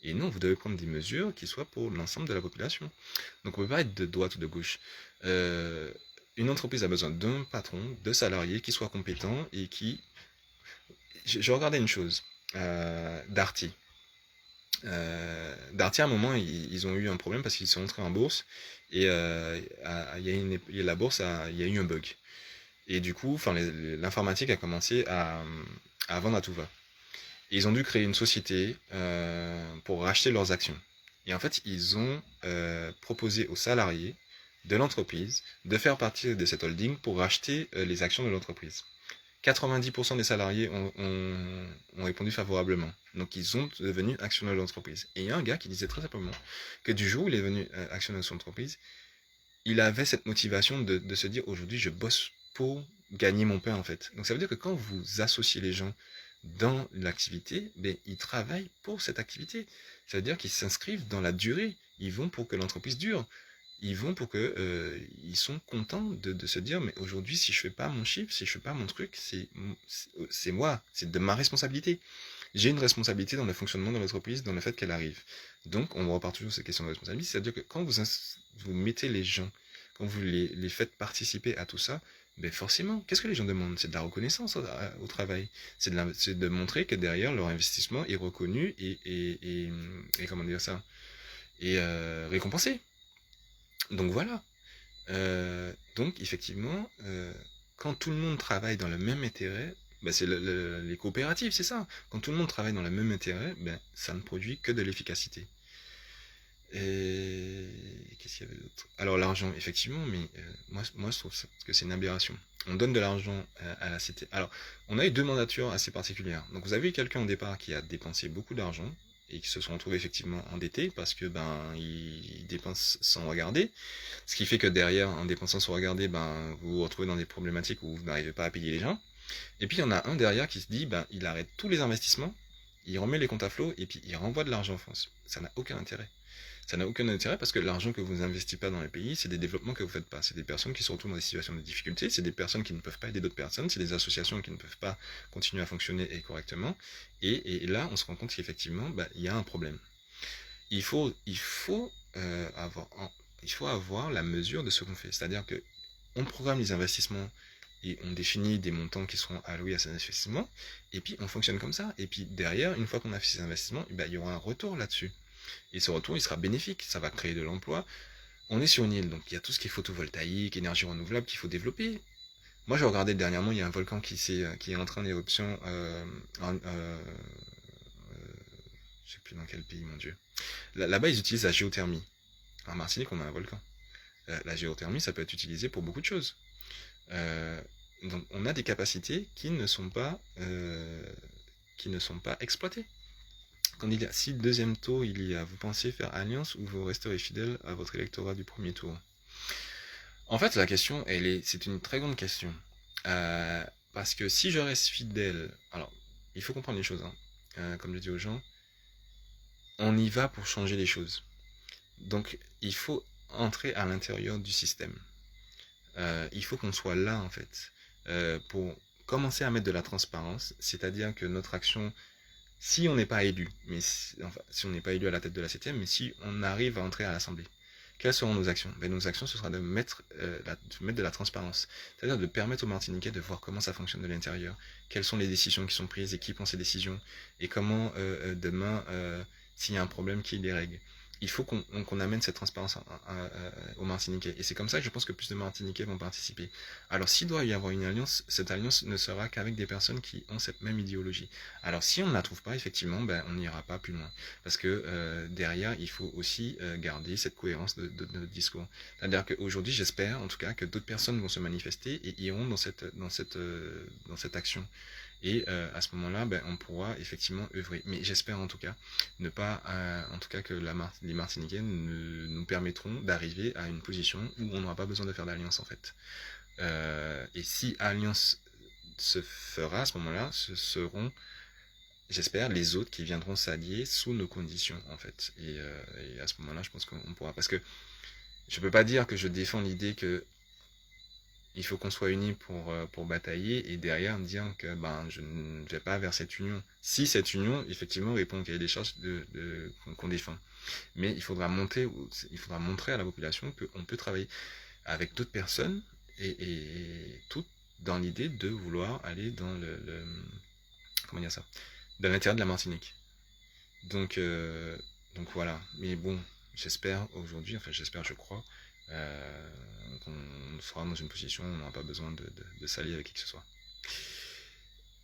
Et non, vous devez prendre des mesures qui soient pour l'ensemble de la population. Donc on ne peut pas être de droite ou de gauche. Euh, une entreprise a besoin d'un patron, de salariés qui soient compétents et qui... Je regardais une chose, Darty. Darty, à un moment, ils ont eu un problème parce qu'ils sont entrés en bourse et la bourse, il y a eu un bug. Et du coup, l'informatique a commencé à vendre à tout va. Et ils ont dû créer une société pour racheter leurs actions. Et en fait, ils ont proposé aux salariés de l'entreprise de faire partie de cette holding pour racheter les actions de l'entreprise. 90% des salariés ont répondu favorablement. Donc ils sont devenus actionnaires de l'entreprise. Et il y a un gars qui disait très simplement que du jour où il est devenu actionnaire de son entreprise, il avait cette motivation de se dire aujourd'hui je bosse pour gagner mon pain en fait. Donc ça veut dire que quand vous associez les gens dans l'activité, ben, ils travaillent pour cette activité. Ça veut dire qu'ils s'inscrivent dans la durée. Ils vont pour que l'entreprise dure. Ils vont pour que ils sont contents de se dire mais aujourd'hui si je fais pas mon chiffre, si je fais pas mon truc, c'est moi, c'est de ma responsabilité. J'ai une responsabilité dans le fonctionnement de l'entreprise, dans le fait qu'elle arrive. Donc on repart toujours sur cette question de responsabilité, c'est-à-dire que quand vous mettez les gens, quand vous les faites participer à tout ça, ben forcément, qu'est-ce que les gens demandent? C'est de la reconnaissance au travail. C'est de montrer que derrière leur investissement est reconnu et comment dire ça? Et récompensé. Donc voilà. Donc effectivement, quand tout le monde travaille dans le même intérêt, ben c'est les coopératives, c'est ça. Quand tout le monde travaille dans le même intérêt, ben ça ne produit que de l'efficacité. Et qu'est-ce qu'il y avait d'autre? Alors l'argent, effectivement, mais moi je trouve que c'est une aberration. On donne de l'argent à la cité. Alors, on a eu deux mandatures assez particulières. Donc vous avez eu quelqu'un au départ qui a dépensé beaucoup d'argent et qui se sont retrouvés effectivement endettés parce que ben ils dépensent sans regarder. Ce qui fait que derrière, en dépensant sans regarder, ben vous vous retrouvez dans des problématiques où vous n'arrivez pas à payer les gens. Et puis il y en a un derrière qui se dit ben il arrête tous les investissements, il remet les comptes à flot et puis il renvoie de l'argent en France. Ça n'a aucun intérêt. Ça n'a aucun intérêt parce que l'argent que vous n'investissez pas dans les pays, c'est des développements que vous faites pas. C'est des personnes qui se retrouvent dans des situations de difficulté, c'est des personnes qui ne peuvent pas aider d'autres personnes, c'est des associations qui ne peuvent pas continuer à fonctionner correctement. Et là, on se rend compte qu'effectivement, bah, il y a un problème. Il faut avoir la mesure de ce qu'on fait. C'est-à-dire que on programme les investissements et on définit des montants qui seront alloués à ces investissements, et puis on fonctionne comme ça. Et puis derrière, une fois qu'on a fait ces investissements, il y aura un retour là-dessus. Et ce retour, il sera bénéfique, ça va créer de l'emploi. On est sur une île, donc il y a tout ce qui est photovoltaïque, énergie renouvelable qu'il faut développer. Moi, j'ai regardé dernièrement, il y a un volcan qui est en train d'éruption. Je sais plus dans quel pays, mon Dieu. Là-bas, ils utilisent la géothermie. En Martinique, on a un volcan. La géothermie, ça peut être utilisé pour beaucoup de choses. Euh, donc, on a des capacités qui ne sont pas exploitées. Quand il y a, si le deuxième tour il y a, vous pensez faire alliance ou vous resterez fidèle à votre électorat du premier tour? En fait, la question, c'est une très grande question. Euh, Parce que si je reste fidèle, alors, il faut comprendre les choses, hein. Comme je dis aux gens, on y va pour changer les choses. Donc, il faut entrer à l'intérieur du système. Il faut qu'on soit là, en fait, pour commencer à mettre de la transparence, c'est-à-dire que notre action, si on n'est pas élu, si on n'est pas élu à la tête de la CTM, mais si on arrive à entrer à l'Assemblée, quelles seront nos actions? Nos actions, ce sera de mettre de la transparence, c'est-à-dire de permettre aux Martiniquais de voir comment ça fonctionne de l'intérieur, quelles sont les décisions qui sont prises et qui prend ces décisions, et comment demain, s'il y a un problème, qui les règle. Il faut qu'on amène cette transparence aux Martiniquais. Et c'est comme ça que je pense que plus de Martiniquais vont participer. Alors s'il doit y avoir une alliance, cette alliance ne sera qu'avec des personnes qui ont cette même idéologie. Alors si on ne la trouve pas, effectivement, on n'ira pas plus loin. Parce que derrière, il faut aussi garder cette cohérence de notre discours. C'est-à-dire qu'aujourd'hui, j'espère en tout cas que d'autres personnes vont se manifester et iront dans cette action. Et à ce moment-là, ben, on pourra effectivement œuvrer. Mais j'espère en tout cas ne pas, en tout cas que les Martiniquais nous permettront d'arriver à une position où on n'aura pas besoin de faire d'alliance en fait. Et si alliance se fera à ce moment-là, ce seront, j'espère, les autres qui viendront s'allier sous nos conditions en fait. Et à ce moment-là, je pense qu'on pourra, parce que je peux pas dire que je défends l'idée que il faut qu'on soit unis pour batailler et derrière me dire que ben, je ne vais pas vers cette union. Si cette union, effectivement, répond au cahier des charges qu'on défend. Mais il faudra montrer à la population qu'on peut travailler avec d'autres personnes et toutes dans l'idée de vouloir aller dans comment dire ça, dans l'intérieur de la Martinique. Donc, euh, donc voilà. Mais bon, j'espère aujourd'hui, enfin j'espère, je crois, qu'on sera dans une position où on n'aura pas besoin de s'allier avec qui que ce soit.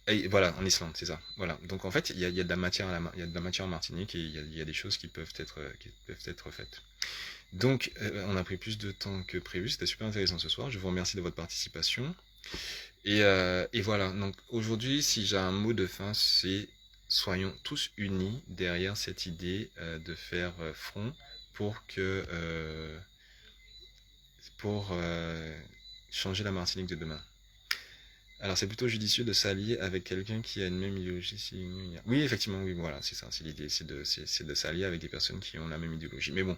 Et voilà, en Islande, c'est ça. Voilà. Donc en fait, il y a de la matière il y a de la matière en Martinique et il y a des choses qui peuvent être faites. Donc, on a pris plus de temps que prévu. C'était super intéressant ce soir. Je vous remercie de votre participation. Et voilà. Donc aujourd'hui, si j'ai un mot de fin, c'est soyons tous unis derrière cette idée de faire front pour que pour changer la Martinique de demain. Alors c'est plutôt judicieux de s'allier avec quelqu'un qui a une même idéologie. Oui, effectivement, oui, voilà, c'est ça, c'est l'idée, c'est de s'allier avec des personnes qui ont la même idéologie. Mais bon,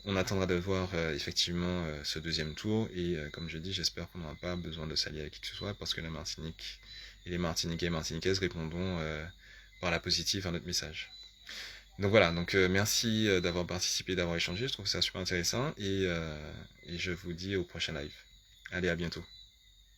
on attendra de voir effectivement ce deuxième tour et comme je dis, j'espère qu'on n'aura pas besoin de s'allier avec qui que ce soit parce que la Martinique et les Martiniquais et Martiniquaises répondront par la positive à notre message. Donc voilà, donc merci d'avoir participé, d'avoir échangé, je trouve ça super intéressant et je vous dis au prochain live. Allez, à bientôt.